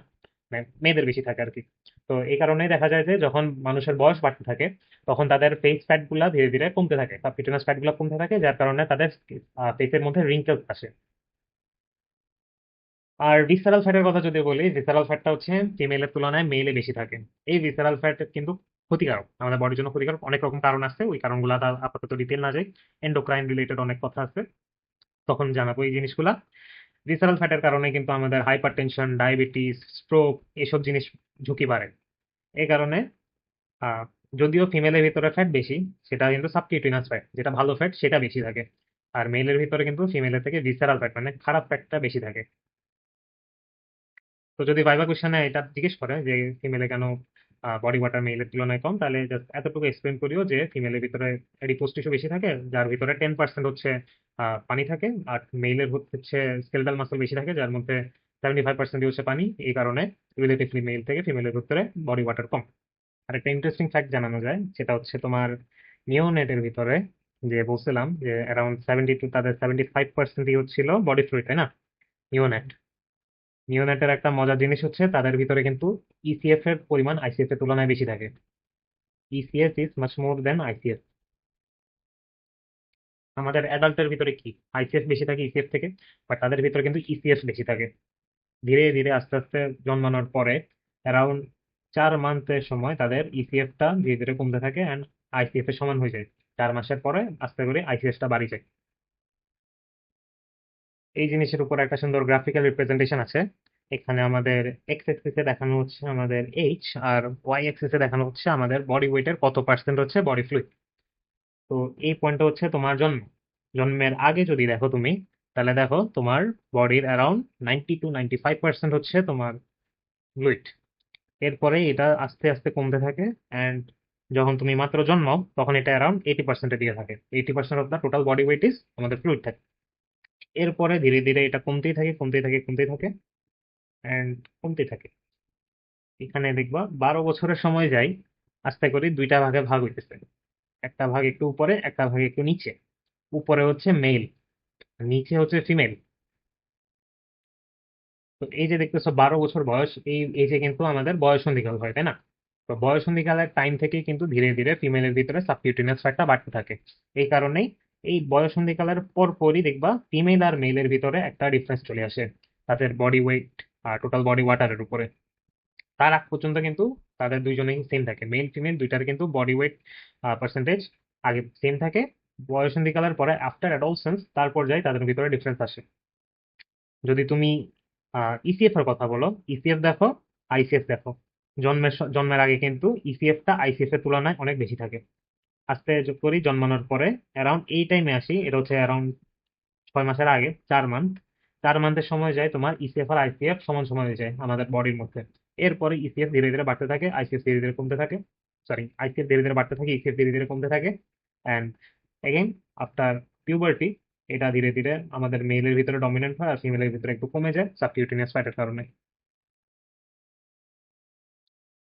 মানে মেয়েদের বেশি থাকে আর কি। তো এই কারণেই দেখা যায় যে যখন মানুষের বয়স বাড়তে থাকে, তখন তাদের ফেস ফ্যাট গুলা ধীরে ধীরে কমতে থাকে, সাবকিউটিনাস ফ্যাট গুলা কমতে থাকে, যার কারণে তাদের ফেসের মধ্যে রিঙ্কেলস আসে। আর ভিসেরাল ফ্যাটের কথা যদি বলি, ভিসেরাল ফ্যাটটা হচ্ছে ফিমেলের তুলনায় মেলে বেশি থাকে। এই ভিসেরাল ফ্যাট কিন্তু ক্ষতিকারক, আমাদের বডির জন্য ক্ষতিকারক। অনেক রকম কারণ আছে, ওই কারণগুলো আপাতত ডিটেল না যাই, এন্ডোক্রাইন রিলেটেড অনেক কথা আছে, তখন জানাবো এই জিনিসগুলা। ভিসেরাল ফ্যাটের কারণে কিন্তু আমাদের হাইপার টেনশন, ডায়াবেটিস, স্ট্রোক, এসব জিনিস ঝুঁকি বাড়ে। এই কারণে আহ, যদিও ফিমেলের ভিতরে ফ্যাট বেশি, সেটা কিন্তু সাবকিউটিনাস ফ্যাট, যেটা ভালো ফ্যাট সেটা বেশি থাকে। আর মেলের ভিতরে কিন্তু ফিমেলের থেকে ভিসেরাল ফ্যাট মানে খারাপ ফ্যাটটা বেশি থাকে। তো যদি ভাইবা কোশ্চেনে এটা জিজ্ঞেস করে যে ফিমেলে কেন বডি ওয়াটার মেলের তুলনায় কম, তাহলে জাস্ট এতটুকু এক্সপ্লেন করিও যে ফিমেলের ভিতরে এডিপোজ টিস্যু বেশি থাকে, যার ভিতরে 10% হচ্ছে পানি থাকে, আর মেলের হচ্ছে স্কেলেটাল মাসল বেশি থাকে, যার মধ্যে 75% হচ্ছে পানি। এই কারণে রিলেটিভলি মেল থেকে ফিমেলের ভিতরে বডি ওয়াটার কম। আর একটা ইন্টারেস্টিং ফ্যাক্ট জানানো যায়, সেটা হচ্ছে তোমার নিওনেটের ভিতরে, যে বলছিলাম যে অ্যারাউন্ড 72, তাদের 75%ই হচ্ছিল বডি ফ্লুইড, তাই না? নিওনেট নিওনেটের একটা মজার জিনিস হচ্ছে তাদের ভিতরে কিন্তু ইসিএফ এর পরিমাণ আইসিএফ এর তুলনায় বেশি থাকে। ECF is much more than ICF. আমাদের অ্যাডাল্টের ভিতরে কি আইসিএফ বেশি থাকে ইসিএফ থেকে, বাট তাদের ভিতরে কিন্তু ইসিএফ বেশি থাকে। ধীরে ধীরে আস্তে আস্তে জন্মানোর পরে অ্যারাউন্ড 4 মান্থের সময় তাদের ইসিএফটা ধীরে ধীরে কমতে থাকে অ্যান্ড আইসিএফ এর সমান হয়ে যায়। 4 মাসের পরে আস্তে করে আইসিএফটা বাড়ি যায়। এই জিনিসের উপর একটা সুন্দর গ্রাফিক্যাল রিপ্রেজেন্টেশন আছে। এখানে আমাদের এক্স অ্যাক্সিসে দেখানো হচ্ছে আমাদের এইচ, আর ওয়াই অ্যাক্সিসে দেখানো হচ্ছে আমাদের বডি ওয়েটের কত পার্সেন্ট হচ্ছে বডি ফ্লুইড। তো এই পয়েন্টটা হচ্ছে তোমার জন্ম। জন্মের আগে যদি দেখো তুমি, তাহলে দেখো তোমার বডির অ্যারাউন্ড 90 to 95% হচ্ছে তোমার ফ্লুইড। এরপরে এটা আস্তে আস্তে কমতে থাকে অ্যান্ড যখন তুমি মাত্র জন্মাও তখন এটা অ্যারাউন্ড 80%-এর দিকে থাকে। 80% of the total body wait is আমাদের ফ্লুইড থাকে। এরপরে ধীরে ধীরে এটা কমতেই থাকে কমতেই থাকে কমতেই থাকে অ্যান্ড কমতেই থাকে। এখানে দেখবা 12 বছরের সময় যাই আস্তে করে দুইটা ভাগে ভাগ হইতেছে। একটা ভাগ একটু উপরে, একটা ভাগ একটু নিচে। উপরে হচ্ছে মেল, নিচে হচ্ছে ফিমেল। তো এই যে দেখতেছো 12 বছর বয়স, এই এজে কিন্তু আমাদের বয়ঃসন্ধিকাল হয়, তাই না? তো বয়ঃসন্ধিকালের টাইম থেকে কিন্তু ধীরে ধীরে ফিমেলের ভিতরে সাবকিউটেনিয়াস ফ্যাটটা বাড়তে থাকে। এই কারণেই এই বয়ঃসন্ধিকালের পরপরই দেখবা ফিমেল আর মেলের ভিতরে একটা ডিফারেন্স চলে আসে তাদের বডি ওয়েট আর টোটাল বডি ওয়াটারের উপরে। তার আগ পর্যন্ত কিন্তু তাদের দুইজনেই সেম থাকে, মেল ফিমেল দুইটার কিন্তু বডি ওয়েট পার্সেন্টেজ আগে সেম থাকে। বয়ঃসন্ধিকালের পরে আফটার অ্যাডolescence তার পর্যায়ে তাদের ভিতরে ডিফারেন্স আসে। যদি তুমি ইসিএফ এর কথা বলো, ইসিএফ দেখো, আইসিএফ দেখো। জন্মের আগে কিন্তু ইসিএফটা আইসিএফ এর তুলনায় অনেক বেশি থাকে। আস্তে যোগ করি জন্মানোর পরে অ্যারাউন্ড এই টাইমে আসি, এটা হচ্ছে অ্যারাউন্ড 6 মাসের আগে, 4 মান্থ। 4 মান্থের সময় যায় তোমার ইসিএফ আর আইসিএফ সমান সমান হয়ে যায় আমাদের বডির মধ্যে। এরপরে ইসিএফ ধীরে ধীরে বাড়তে থাকে, আইসিএফ ধীরে ধীরে কমতে থাকে। সরি, আইসিএফ ধীরে ধীরে বাড়তে থাকে, ইসিএফ ধীরে ধীরে কমতে থাকে। অ্যান্ড এগেইন আফটার পিউবার্টি এটা ধীরে ধীরে আমাদের মেলের ভিতরে ডমিনেন্ট হয় আর ফিমেলের ভিতরে একটু কমে যায় সাবকিউটেনিয়াস ফ্যাটের কারণে।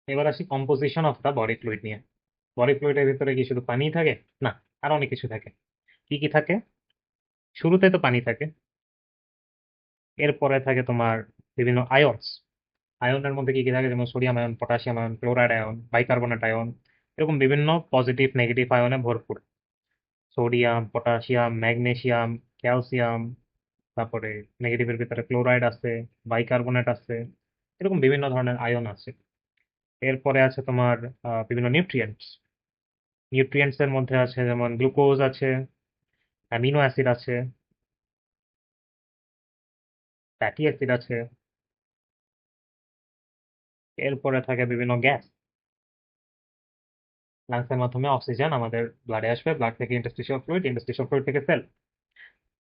এবার আসি composition of the body fluid নিয়ে। বডি ফ্লুইডের ভিতরে কি শুধু পানি থাকে? না, আরো অনেক কিছু থাকে। কি কি থাকে? শুরুতে তো পানি থাকে, এরপরে থাকে তোমার বিভিন্ন আয়নস। আয়নের মধ্যে কি কি থাকে? যেমন sodium ion, potassium ion, chloride ion, bicarbonate ion. এরকম বিভিন্ন পজিটিভ নেগেটিভ আয়নে ভরপুর। সোডিয়াম, পটাশিয়াম, ম্যাগনেসিয়াম, ক্যালসিয়াম, তারপরে নেগেটিভের ভিতরে ক্লোরাইড আছে, বাইকার্বনেট আছে। এরকম বিভিন্ন ধরনের আয়ন আছে। এরপরে আছে তোমার বিভিন্ন নিউট্রিয়েন্টস। নিউট্রিয়েন্টস এর মধ্যে আছে যেমন গ্লুকোজ আছে, অ্যামিনো অ্যাসিড আছে, ফ্যাটি অ্যাসিড আছে। এরপরে থাকে বিভিন্ন গ্যাস। লাংসের মাধ্যমে অক্সিজেন আমাদের ব্লাডে আসবে, ব্লাড থেকে ইন্টারস্টিশিয়াল ফ্লুইড, ইন্টারস্টিশিয়াল ফ্লুইড থেকে সেল।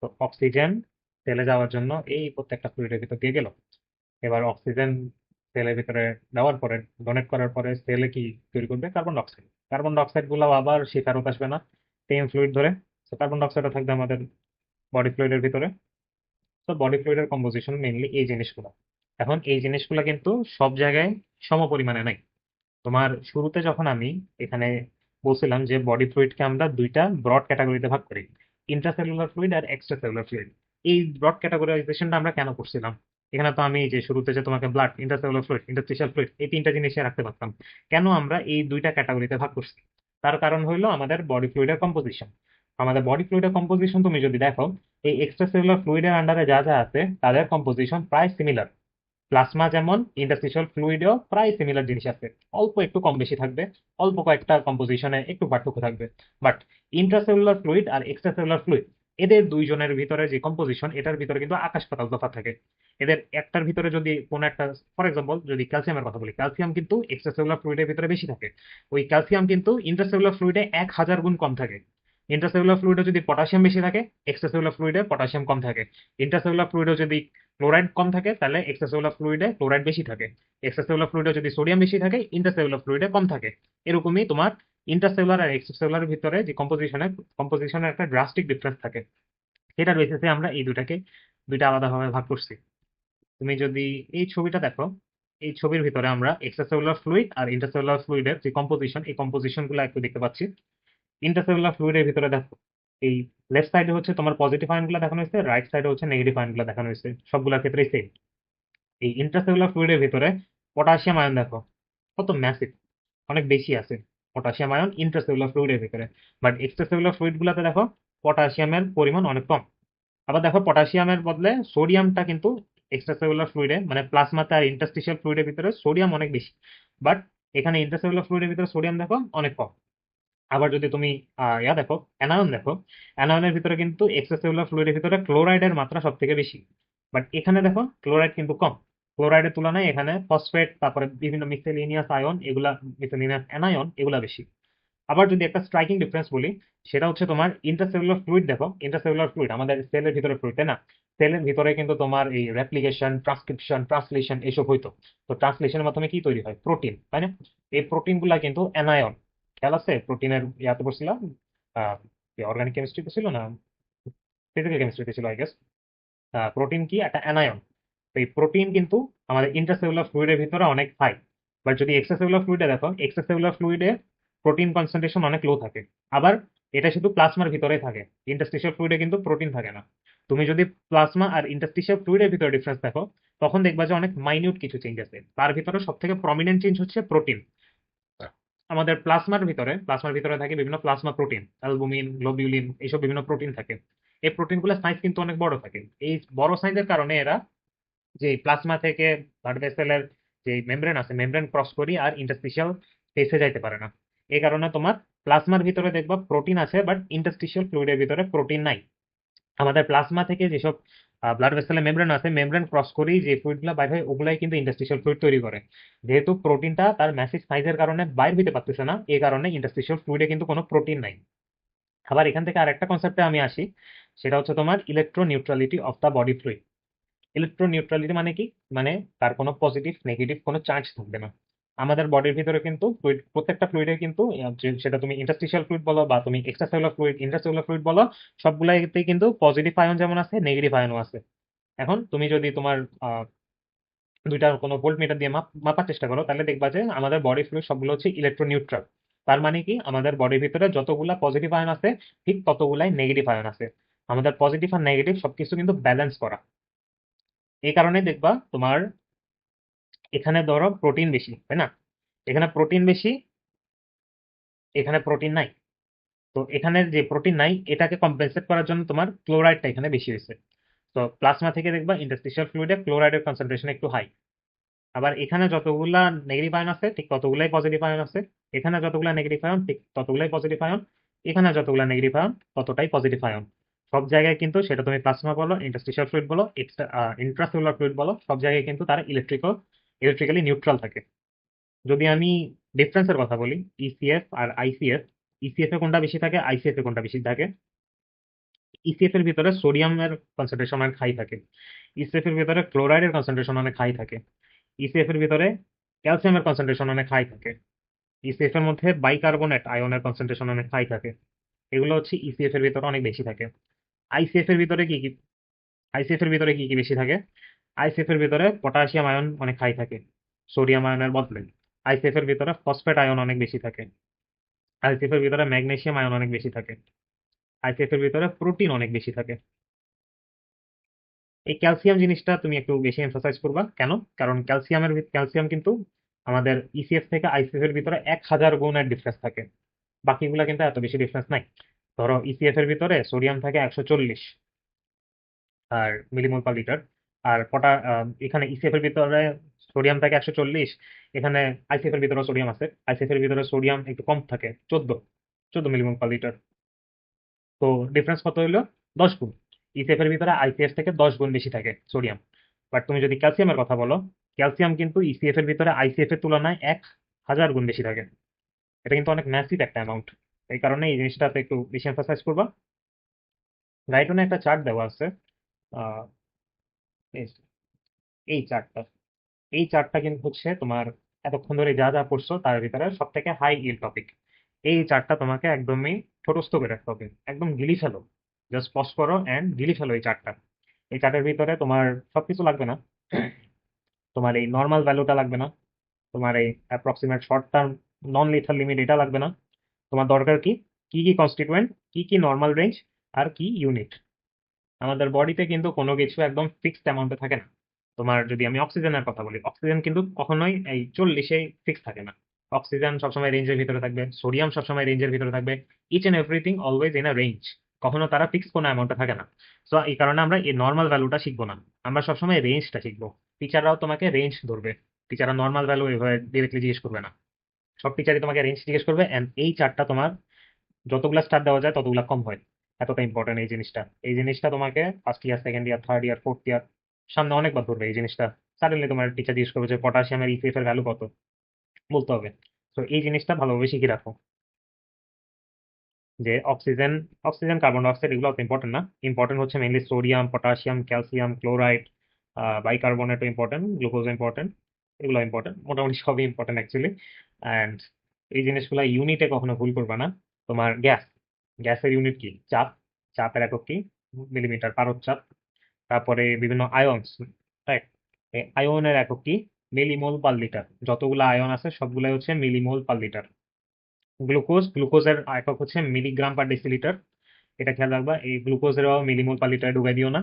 তো অক্সিজেন সেলে যাওয়ার জন্য এই প্রত্যেকটা ফ্লুইডের ভিতর দিয়ে গেল। এবার অক্সিজেন সেলের ভিতরে দেওয়ার পরে, ডোনেট করার পরে সেলে কি তৈরি করবে? Carbon dioxide. কার্বন ডাইঅক্সাইড গুলো আবার সে ফেরত আসবে না সেম ফ্লুইড ধরে। তো কার্বন ডাইঅক্সাইডও থাকবে আমাদের বডি ফ্লুইডের ভিতরে। তো বডি ফ্লুইডের কম্পোজিশন মেইনলি এই জিনিসগুলো। এখন এই জিনিসগুলো কিন্তু সব জায়গায় সম পরিমাণে নাই। তোমার শুরুতে যখন আমি এখানে বলছিলাম যে বডি ফ্লুইডকে আমরা দুইটা ব্রড ক্যাটাগরিতে ভাগ করি, ইন্ট্রাসেলুলার ফ্লুইড আর এক্সট্রাসেলুলার ফ্লুইড। এই ব্রড ক্যাটাগরাইজেশনটা আমরা কেন করছিলাম? এখানে তো আমি যে শুরুতে যে তোমাকে blood, intracellular fluid, interstitial fluid এই তিনটা জিনিসে রাখতে পারতাম। কেন আমরা এই দুইটা ক্যাটাগরিতে ভাগ করছি? তার কারণ হইলো আমাদের বডি ফ্লুইডের কম্পোজিশন। আমাদের বডি ফ্লুইডের কম্পোজিশন তুমি যদি দেখো, এই এক্সট্রাসেলুলার ফ্লুইডের আন্ডারে যা যা আছে তাদের কম্পোজিশন প্রায় সিমিলার। প্লাজমা যেমন, ইন্টারস্টিশিয়াল ফ্লুইডেও প্রায় সিমিলার জিনিস আছে, অল্প একটু কম বেশি থাকবে, অল্প কয়েকটা কম্পোজিশনে একটু পার্থক্য থাকবে। বাট ইন্ট্রাসেলুলার ফ্লুইড আর এক্সট্রাসেলুলার ফ্লুইড, এদের দুইজনের ভিতরে যে কম্পোজিশন, এটার ভিতরে কিন্তু আকাশ পাতাল তফাৎ থাকে। এদের একটার ভিতরে যদি কোনো একটা, ফর এক্সাম্পল যদি ক্যালসিয়ামের কথা বলি, ক্যালসিয়াম কিন্তু এক্সট্রাসেলুলার ফ্লুইডের ভিতরে বেশি থাকে। ওই ক্যালসিয়াম কিন্তু ইন্ট্রাসেলুলার ফ্লুইডে 1000 গুণ কম থাকে। ইন্ট্রাসেলুলার ফ্লুইডে যদি পটাশিয়াম বেশি থাকে, এক্সট্রাসেলুলার ফ্লুইডে পটাশিয়াম কম থাকে। ইন্ট্রাসেলুলার ফ্লুইডে যদি ক্লোরাইড কম থাকে তাহলে এক্সট্রাসেলুলার ফ্লুইডে ক্লোরাইড বেশি থাকে। এক্সট্রাসেলুলার ফ্লুইডে যদি সোডিয়াম বেশি থাকে, ইন্টারসেলুলার ফ্লুইডে কম থাকে। এরকমই তোমার ইন্টারসেলুলার আর এক্সট্রাসেলুলার ভিতরে যে কম্পোজিশনের একটা ড্রাস্টিক ডিফারেন্স থাকে। সেটার বেসিসে আমরা এই দুটাকে দুইটা আলাদাভাবে ভাগ করছি। তুমি যদি এই ছবিটা দেখো, এই ছবির ভিতরে আমরা এক্সট্রাসেলুলার ফ্লুইড আর ইন্টারসেলুলার ফ্লুইডের যে কম্পোজিশন, এই কম্পোজিশন গুলো একটু দেখতে পাচ্ছি। ইন্টারসেলুলার ফ্লুইডের ভিতরে দেখো, এই লেফট সাইডে হচ্ছে তোমার পজিটিভ আয়ন গুলো দেখানো হয়েছে, রাইট সাইডে হচ্ছে নেগেটিভ আয়ন গুলো দেখানো হয়েছে, সবগুলোর ক্ষেত্রেই সেম। এই ইন্ট্রাসেলুলার ফ্লুইডের ভিতরে পটাশিয়াম আয়ন দেখো কত ম্যাসিভ, অনেক বেশি আছে পটাশিয়াম আয়ন ইন্ট্রাসেলুলার ফ্লুইডের ভিতরে। বাট এক্সট্রাসেলুলার ফ্লুইড গুলাতে দেখো পটাশিয়ামের পরিমাণ অনেক কম। আবার দেখো পটাশিয়ামের বদলে সোডিয়ামটা কিন্তু এক্সট্রাসেলুলার ফ্লুইডে মানে প্লাজমাতে আর ইন্টারস্টিশিয়াল ফ্লুইডের ভিতরে সোডিয়াম অনেক বেশি, বাট এখানে ইন্টারসেলুলার ফ্লুইডের ভিতরে সোডিয়াম দেখো অনেক কম। আবার যদি তুমি দেখো অ্যানায়ন দেখো, অ্যানায়নের ভিতরে কিন্তু এক্সট্রাসেলুলার ফ্লুইডের ভিতরে ক্লোরাইডের মাত্রা সব থেকে বেশি, বাট এখানে দেখো ক্লোরাইড কিন্তু কম। ক্লোরাইডের তুলনায় এখানে ফসফেট, তারপরে বিভিন্ন মিসেলিনিয়াস আয়ন এগুলা, মিসেলিনিয়াস অ্যানায়ন এগুলা বেশি। আবার যদি একটা স্ট্রাইকিং ডিফারেন্স বলি, সেটা হচ্ছে তোমার ইন্টারসেলুলার ফ্লুইড দেখো, ইন্টারসেলুলার ফ্লুইড আমাদের সেলের ভিতরে ফ্লুইড, তাই না? সেলের ভিতরে কিন্তু তোমার এই রেপ্লিকেশন, ট্রান্সক্রিপশন, ট্রান্সলেশন এসব হইতো। তো ট্রান্সলেশনের মাধ্যমে কি তৈরি হয়? প্রোটিন, তাই না? এই প্রোটিন গুলা কিন্তু অ্যানায়ন। খেয়াল আছে প্রোটিনের ইয়াতে পড়ছিলাম, আহ অর্গানিক কেমিস্ট্রিতে ছিল না, ফিজিক্যাল কেমিস্ট্রিতে ছিল আই গেস। প্রোটিন কি একটা অ্যানায়ন। তো এই প্রোটিন কিন্তু আমাদের ইন্টারসেলুলার ফ্লুইডের ভিতরে অনেক হাই। বাট যদি এক্সট্রাসেলুলার ফ্লুইডে দেখো, এক্সট্রাসেলুলার ফ্লুইডে প্রোটিন কনসেন্ট্রেশন অনেক লো থাকে। আবার এটা শুধু প্লাজমার ভিতরে থাকে, ইন্টারস্টিশিয়াল ফ্লুইডে কিন্তু প্রোটিন থাকে না। তুমি যদি প্লাজমা আর ইন্টারস্টিশিয়াল ফ্লুইডের ভিতরে ডিফারেন্স দেখো, তখন দেখবা যে অনেক মাইনিউট কিছু চেঞ্জ আছে। তার ভিতরে সব থেকে প্রমিনেন্ট চেঞ্জ হচ্ছে প্রোটিন। আমাদের প্লাজমার ভিতরে থাকে বিভিন্ন প্লাজমা প্রোটিন, অ্যালবুমিন, গ্লোবিউলিন, এইসব বিভিন্ন প্রোটিন থাকে। এই প্রোটিনগুলোর সাইজ কিন্তু অনেক বড় থাকে। এই বড় সাইজের কারণে এরা যে প্লাজমা থেকে ব্লাড ভেসেলের যে মেমব্রেন আছে, মেমব্রেন ক্রস করি আর ইন্টারস্টিশিয়াল স্পেসে যাইতে পারে না। এই কারণে তোমার প্লাজমার ভিতরে দেখবা প্রোটিন আছে, বাট ইন্টারস্টিশিয়াল ফ্লুইডের ভিতরে প্রোটিন নাই। আমাদের প্লাজমা থেকে যেসব ব্লাড ভেসেলের মেমব্রেন আছে, মেমব্রেন ক্রস করেই যে ফ্লুইডগুলো বাইর হয় ওগুলাই কিন্তু ইন্টারস্টিশিয়াল ফ্লুইড তৈরি করে। যেহেতু প্রোটিনটা তার ম্যাসিভ সাইজের কারণে বাইর হইতে পারতেছে না, এই কারণে ইন্টারস্টিশিয়াল ফ্লুইডে কিন্তু কোনো প্রোটিন নাই। আবার এখান থেকে আরেকটা কনসেপ্টে আমি আসি, সেটা হচ্ছে তোমার electro neutrality of the body fluid. Electro neutrality মানে কি? মানে তার কোনো পজিটিভ নেগেটিভ কোনো চার্জ থাকবে না। আমাদের বডির ভিতরে কিন্তু ফ্লুইড, প্রত্যেকটা ফ্লুইডের কিন্তু সেটা তুমি ইন্টারস্টিশিয়াল ফ্লুইড বলো বা তুমি এক্সট্রাসেলুলার ফ্লুইড, ইন্ট্রাসেলুলার ফ্লুইড বলো, সবগুলাইতেই কিন্তু পজিটিভ আয়ন যেমন আছে, নেগেটিভ আয়নও আছে। এখন তুমি যদি তোমার আহ, দুইটা কোনো ভোল্টমিটার দিয়ে মাপার চেষ্টা করো, তাহলে দেখবা যে আমাদের বডি ফ্লুইড সবগুলো হচ্ছে ইলেকট্রো নিউট্রাল। তার মানে কি আমাদের বডির ভিতরে যতগুলা পজিটিভ আয়ন আছে, ঠিক ততগুলাই নেগেটিভ আয়ন আছে। আমাদের পজিটিভ আর নেগেটিভ সবকিছু কিন্তু ব্যালেন্স করা। এই কারণে দেখবা তোমার এখানে ধরো প্রোটিন বেশি, তাই না? এখানে প্রোটিন বেশি, এখানে প্রোটিন নাই। তো এখানে যে প্রোটিন নাই এটাকে কম্পেনসেট করার জন্য তোমার ক্লোরাইডটা এখানে বেশি হয়েছে। তো প্লাজমা থেকে দেখবা ইন্টারস্টিশিয়াল ফ্লুইডে ক্লোরাইডের কনসেন্ট্রেশন একটু হাই। আবার এখানে যতগুলা নেগেটিভ আয়ন আছে ঠিক ততগুলাই পজিটিভ আয়ন আছে। এখানে যতগুলা নেগেটিভ আয়ন ঠিক ততগুলাই পজিটিভ আয়ন। এখানে যতগুলা নেগেটিভ আয়ন ততটাই পজিটিভ আয়ন। সব জায়গায় কিন্তু সেটা তুমি প্লাজমা বলো, ইন্টারস্টিশিয়াল ফ্লুইড বলো, ইন্ট্রাসেলুলার ফ্লুইড বলো, সব জায়গায় কিন্তু তারা ইলেকট্রিক্যালি নিউট্রাল থাকে। যদি আমি ডিফারেন্সের কথা বলি, ইসিএফ আর আইসিএফ, ইসিএফ এ কোনটা বেশি থাকে, আইসিএফ এ কোনটা বেশি থাকে? ইসিএফ এর ভিতরে সোডিয়ামের কনসেন্ট্রেশন অনেক হাই থাকে, ইসিএফ এর ভিতরে ক্লোরাইডের কনসেন্ট্রেশন অনেক হাই থাকে, ইসিএফ এর ভিতরে ক্যালসিয়ামের কনসেন্ট্রেশন অনেক হাই থাকে, ইসিএফ এর মধ্যে বাইকার্বনেট আয়নের কনসেন্ট্রেশন অনেক হাই থাকে। এগুলো হচ্ছে ইসিএফ এর ভিতরে অনেক বেশি থাকে। আইসিএফ এর ভিতরে কি কি আইসিএফ এর ভিতরে কি কি বেশি থাকে? আইসিএফ এর ভিতরে পটাশিয়াম আয়ন অনেক হাই থাকে সোডিয়াম আয়নের বদলে। আইসিএফ এর ভিতরে ফসফেট আয়ন অনেক বেশি থাকে। আইসিএফ এর ভিতরে ম্যাগনেসিয়াম আয়ন অনেক বেশি থাকে। আইসিএফ এর ভিতরে প্রোটিন অনেক বেশি থাকে। এই ক্যালসিয়াম জিনিসটা তুমি একটু বেশি এমফাসাইজ করবা কেন? কারণ ক্যালসিয়াম কিন্তু আমাদের ইসিএফ থেকে আইসিএফ এর ভিতরে 1000 গুণের ডিফারেন্স থাকে। বাকিগুলা কিন্তু এত বেশি ডিফারেন্স নাই। ধরো ইসিএফ এর ভিতরে সোডিয়াম থাকে 140 আর মিলিমোল পার লিটার। আর এখানে ইসিএফ এর ভিতরে সোডিয়াম থাকে 140, এখানে আইসিএফ এর ভিতরে সোডিয়াম আছে, আইসিএফ এর ভিতরে সোডিয়াম একটু কম থাকে, 14 মিলিমোল পার লিটার। তো ডিফারেন্স কত হইলো? 10 গুণ। ইসিএফ এর ভিতরে আইসিএফ থেকে 10 গুণ বেশি থাকে সোডিয়াম। বাট তুমি যদি ক্যালসিয়ামের কথা বলো, ক্যালসিয়াম কিন্তু ইসিএফ এর ভিতরে আইসিএফ এর তুলনায় 1000 গুণ বেশি থাকে। এটা কিন্তু অনেক ম্যাসিভ একটা অ্যামাউন্ট। এই কারণে এই জিনিসটাতে একটু বেশি এমফাসাইজ করবা। রাইটনে একটা চার্ট দেওয়া আছে, আহ, এই এই চার্টটা, এই চার্টটা কিন্তু হচ্ছে তোমার এতক্ষণ ধরে যা যা পড়ছো তার ভিতরে সব থেকে হাই ইল টপিক। এই চার্টটা তোমাকে একদমই ছোটস্থ করে রাখতে হবে, একদম গিলি ফেলো। জাস্ট পজ করো অ্যান্ড গিলি ফেলো এই চার্টটা। এই চার্টের ভিতরে তোমার সবকিছু লাগবে না। তোমার এই নর্মাল ভ্যালুটা লাগবে না, তোমার এই অ্যাপ্রক্সিমেট শর্ট টার্ম নন লিথাল লিমিট এটা লাগবে না। তোমার দরকার কি, কি কি কনস্টিটুয়েন্ট, কি কি নর্মাল রেঞ্জ, আর কি ইউনিট। আমাদের বডিতে কিন্তু কোনো কিছু একদম ফিক্সড অ্যামাউন্টে থাকে না। তোমার যদি আমি অক্সিজেনের কথা বলি, অক্সিজেন কিন্তু কখনোই এই 40-এ ফিক্স থাকে না। অক্সিজেন সবসময় রেঞ্জের ভিতরে থাকবে, সোডিয়াম সবসময় রেঞ্জের ভিতরে থাকবে। Each and everything always in a range. কখনো তারা ফিক্স কোনো অ্যামাউন্টে থাকে না। সো এই কারণে আমরা এই নর্মাল ভ্যালুটা শিখবো না, আমরা সবসময় রেঞ্জটা শিখবো। টিচাররাও তোমাকে রেঞ্জ ধরবে, টিচাররা নর্মাল ভ্যালু এভাবে ডিরেক্টলি জিজ্ঞেস করবে না। সব টিচারই তোমাকে রেঞ্জ জিজ্ঞেস করবে, এন্ড এই চারটা তোমার যতগুলা স্টার দেওয়া যায় ততগুলা কম হয়। এতটা ইম্পর্টেন্ট এই জিনিসটা। এই জিনিসটা তোমাকে first year, second year, third year, fourth year সামনে অনেকবার ধরবে এই জিনিসটা। সাডেনলি তোমার টিচার জিজ্ঞেস করবে যে পটাশিয়ামের ইপিএফ এর ভ্যালু কত, বলতে হবে। তো এই জিনিসটা ভালোভাবে শিখে রাখো যে অক্সিজেন, কার্বন ডাইঅক্সাইড এগুলো অত ইম্পর্টেন্ট না। ইম্পর্টেন্ট হচ্ছে mainly sodium, potassium, calcium, chloride, বাইকার্বনেটও ইম্পর্টেন্ট, গ্লুকোজ ইম্পর্টেন্ট। এগুলো ইম্পর্টেন্ট, মোটামুটি সবই ইম্পর্টেন্ট অ্যাকচুয়ালি। অ্যান্ড এই জিনিসগুলো ইউনিটে কখনো ভুল করবে না। তোমার গ্যাসের ইউনিট কি? চাপ। চাপের একক কি? মিলিমিটার পারদ চাপ। তারপরে বিভিন্ন আয়নস, রাইট? আয়নের একক কি? Millimole per litre. যতগুলো আয়ন আছে সবগুলাই হচ্ছে মিলিমোল পার লিটার। গ্লুকোজের একক হচ্ছে মিলিগ্রাম পার ডেসিলিটার। এটা খেয়াল রাখবা, এই গ্লুকোজেরও মিলিমোল পার লিটারে ঢুকাই দিও না।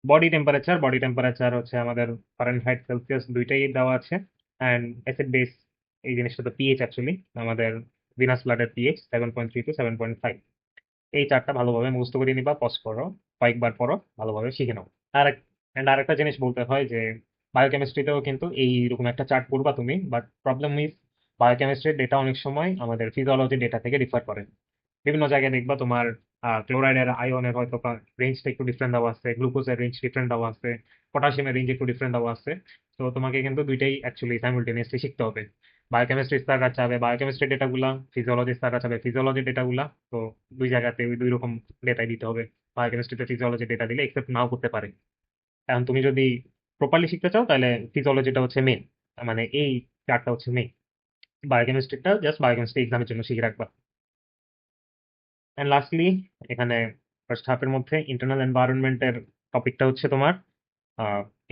বডি টেম্পারেচার হচ্ছে আমাদের ফারেনহাইট, সেলসিয়াস দুইটাই দেওয়া আছে। অ্যান্ড অ্যাসিড বেস, এই জিনিসটা তো পিএইচ অ্যাকচুয়ালি, আমাদের ভিনাস ব্লাডের পিএইচ 7.3 টু 7.5। এই চারটা ভালোভাবে মুখস্থ করে নিবা, পজ করো, কয়েকবার পড়ো, ভালোভাবে শিখে নাও। আর আরেকটা জিনিস বলতে হয় যে বায়োকেমিস্ট্রিতেও কিন্তু এইরকম একটা চার্ট পড়বা তুমি, বাট প্রবলেম ইজ বায়োকেমিস্ট্রির ডেটা অনেক সময় আমাদের ফিজিওলজি ডেটা থেকে ডিফার করে। বিভিন্ন জায়গায় দেখবা তোমার ক্লোরাইডের আয়নের হয়তো রেঞ্জটা একটু ডিফারেন্ট দেওয়া আছে, গ্লুকোজের রেঞ্জ ডিফারেন্ট দেওয়া আছে, পটাশিয়ামের রেঞ্জ একটু ডিফারেন্ট দেওয়া আছে। তো তোমাকে কিন্তু দুইটাই অ্যাকচুয়ালি সাইমultaneously শিখতে হবে। বায়োকেমিস্ট্রি স্যাররা চাবে বায়োকেমিস্ট্রি ডেটাগুলা, ফিজিওলজি স্যাররা চাবে ফিজিওলজি ডেটাগুলা। তো দুই জায়গাতে ওই দুই রকম ডেটাই দিতে হবে। বায়োকেমিস্ট্রিতে ফিজিওলজি ডেটা দিলে একসেপ্ট নাও করতে পারে। এখন তুমি যদি প্রপারলি শিখতে চাও তাহলে ফিজিওলজিটা হচ্ছে মেন, মানে এই চারটা হচ্ছে মেন। বায়োকেমিস্ট্রিটা জাস্ট বায়োকেমিস্ট্রি এক্সামের জন্য শিখে রাখবা। অ্যান্ড লাস্টলি, এখানে ফার্স্ট হাফের মধ্যে ইন্টারনাল এনভায়রনমেন্টের টপিকটা হচ্ছে তোমার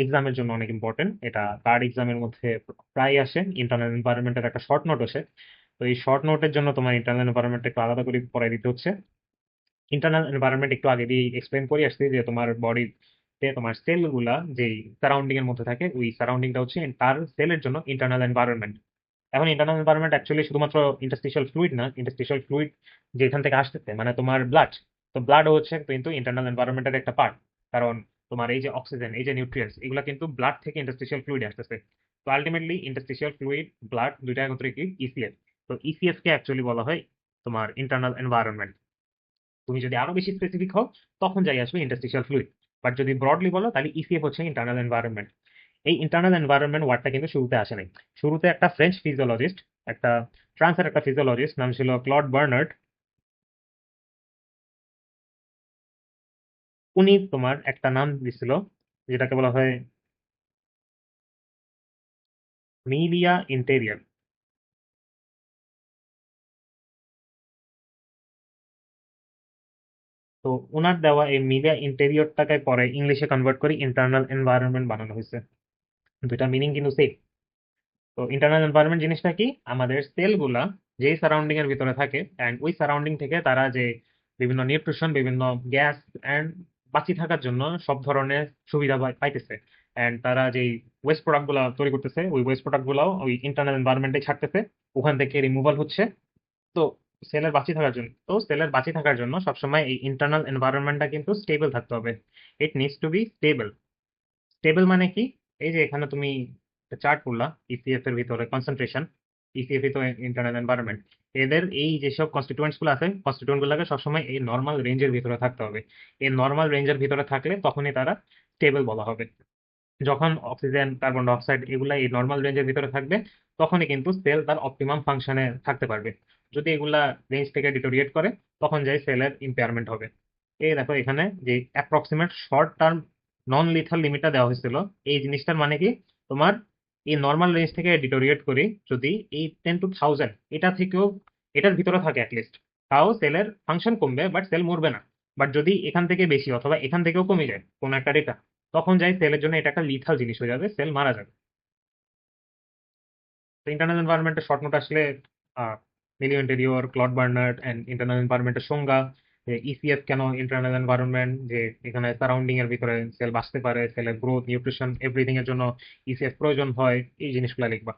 এক্সামের জন্য অনেক ইম্পর্টেন্ট। এটা কার্ড এক্সামের মধ্যে প্রায় আসে। ইন্টারনাল এনভায়রনমেন্টের একটা শর্ট নোট আসে। তো এই শর্ট নোটের জন্য তোমার ইন্টারনাল এনভায়রনমেন্ট একটু আলাদা করে পড়াই দিতে হচ্ছে। ইন্টারনাল এনভায়রনমেন্ট একটু আগে দিয়ে এক্সপ্লেন করে আসছি যে তোমার বডিতে তোমার সেলগুলা যেই সারাউন্ডিং এর মধ্যে থাকে, ওই সারাউন্ডিংটা হচ্ছে তার সেলের জন্য ইন্টারনাল এনভায়রনমেন্ট। এখন ইন্টারনাল এনভায়রনমেন্ট অ্যাকচুয়ালি শুধুমাত্র ইন্টারস্টিশিয়াল ফ্লুইড না, ইন্টারস্টিশিয়াল ফ্লুইড যেখান থেকে আসতেছে মানে তোমার ব্লাড। তো ব্লাডও হচ্ছে কিন্তু ইন্টারনাল এনভায়রনমেন্টের একটা পার্ট। কারণ তোমার এই যে অক্সিজেন, এই যে নিউট্রিয়েন্টস, এগুলো কিন্তু ব্লাড থেকে ইন্টারস্টিশিয়াল ফ্লুইডে আসতেছে। তো আলটিমেটলি ইন্টারস্টিশিয়াল ফ্লুইড, ব্লাড দুইটা একত্রে কি ইসিএফ। তো ইসিএফ কে অ্যাকচুয়ালি বলা হয় তোমার ইন্টারনাল এনভায়রনমেন্ট। তুমি যদি আরো বেশি স্পেসিফিক হও তখন যাই আসবে ইন্টারস্টিশিয়াল ফ্লুইড। বাট যদি ব্রডলি বলো তাহলে ইসিএফ হচ্ছে ইন্টারনাল এনভায়রনমেন্ট। এই ইন্টারনাল এনভায়রনমেন্ট ওয়ার্ডটা কিন্তু শুরুতে আসে নাই। শুরুতে একটা ফ্রেঞ্চ ফিজিওলজিস্ট, একটা ফ্রান্সের একটা ফিজিওলজিস্ট নাম ছিল ক্লড বার্নার্ড। উনি তোমার একটা নাম দিছিল যেটাকে বলা হয় মিলিয়া ইন্টেরিয়র। তো ওনার দেওয়া এই মিলিয়া ইন্টেরিয়রটাকে পরে ইংলিশে কনভার্ট করে ইন্টারনাল এনভায়রনমেন্ট বানানো হয়েছে। দুইটা মিনিং কিন্তু সেম। তো ইন্টারনাল এনভায়রনমেন্ট জিনিসটা কি? আমাদের সেলগুলা যেই সারাউন্ডিং এর ভিতরে থাকে, অ্যান্ড ওই সারাউন্ডিং থেকে তারা যে বিভিন্ন নিউট্রিশন, বিভিন্ন গ্যাস অ্যান্ড বাঁচি থাকার জন্য সব ধরনের সুবিধা পাইতেছে। অ্যান্ড তারা যেই ওয়েস্ট প্রোডাক্ট গুলা তৈরি করতেছে, ওই ওয়েস্ট প্রোডাক্ট গুলাও ওই ইন্টারনাল এনভায়রনমেন্টে ছাড়তেছে, ওখান থেকে রিমুভাল হচ্ছে। তো সেলের বাঁচি থাকার জন্য সবসময় এই ইন্টারনাল এনভায়রনমেন্টটা কিন্তু স্টেবল থাকতে হবে। It needs to be stable. Stable মানে কি? এই যে এখানে তুমি চার্ট করলা, ইসিএফ এর ভিতরে কনসেন্ট্রেশন, ইসিএফ তো ইন্টারনাল এনভায়রনমেন্ট, এদের এই যেসব কনস্টিটুয়েন্টস গুলো আছে, কনস্টিটুয়েন্ট গুলোকে সবসময় এই নর্মাল রেঞ্জের ভিতরে থাকতে হবে। এই নর্মাল রেঞ্জের ভিতরে থাকলে তখনই তারা স্টেবল বলা হবে। যখন অক্সিজেন, কার্বন ডাইঅক্সাইড এগুলা এই নর্মাল রেঞ্জের ভিতরে থাকবে, তখনই কিন্তু সেল তার অপটিমাম ফাংশনে থাকতে পারবে। যদি এগুলা রেঞ্জ থেকে ডিটোরিয়েট করে, তখন যাই সেলের ইম্পেয়ারমেন্ট হবে। এই দেখো এখানে যে অ্যাপ্রক্সিমেট শর্ট টার্ম নন লিথাল লিমিটটা দেওয়া হয়েছিল, এই জিনিসটার মানে কি? তোমার এই নর্মাল রেঞ্জ থেকে ডিটোরিয়েট করি যদি এই 10 to 1000 এটা থেকেও, এটার ভিতরে থাকে অ্যাটলিস্ট, তাও সেলের ফাংশন কমবে বাট সেল মরবে না। বাট যদি এখান থেকে বেশি অথবা এখান থেকেও কমে যায় কোনো একটা ডেটা, তখন যাই সেলের জন্য এটা একটা লিথাল জিনিস হয়ে যাবে, সেল মারা যাবে। তো ইন্টারনাল এনভায়রনমেন্টের শর্ট নোট আসলে milieu interieur, Claude Bernard and internal এনভায়রনমেন্টের সংজ্ঞা, যে ইসিএফ কেন, ইন্টারনাল এনভায়রনমেন্ট, যে এখানে সারাউন্ডিং এর ভিতরে সেল বাঁচতে পারে, সেলের গ্রোথ, নিউট্রিশন, এভরিথিং এর জন্য ইসিএফ প্রয়োজন হয়, এই জিনিসগুলো লিখবা।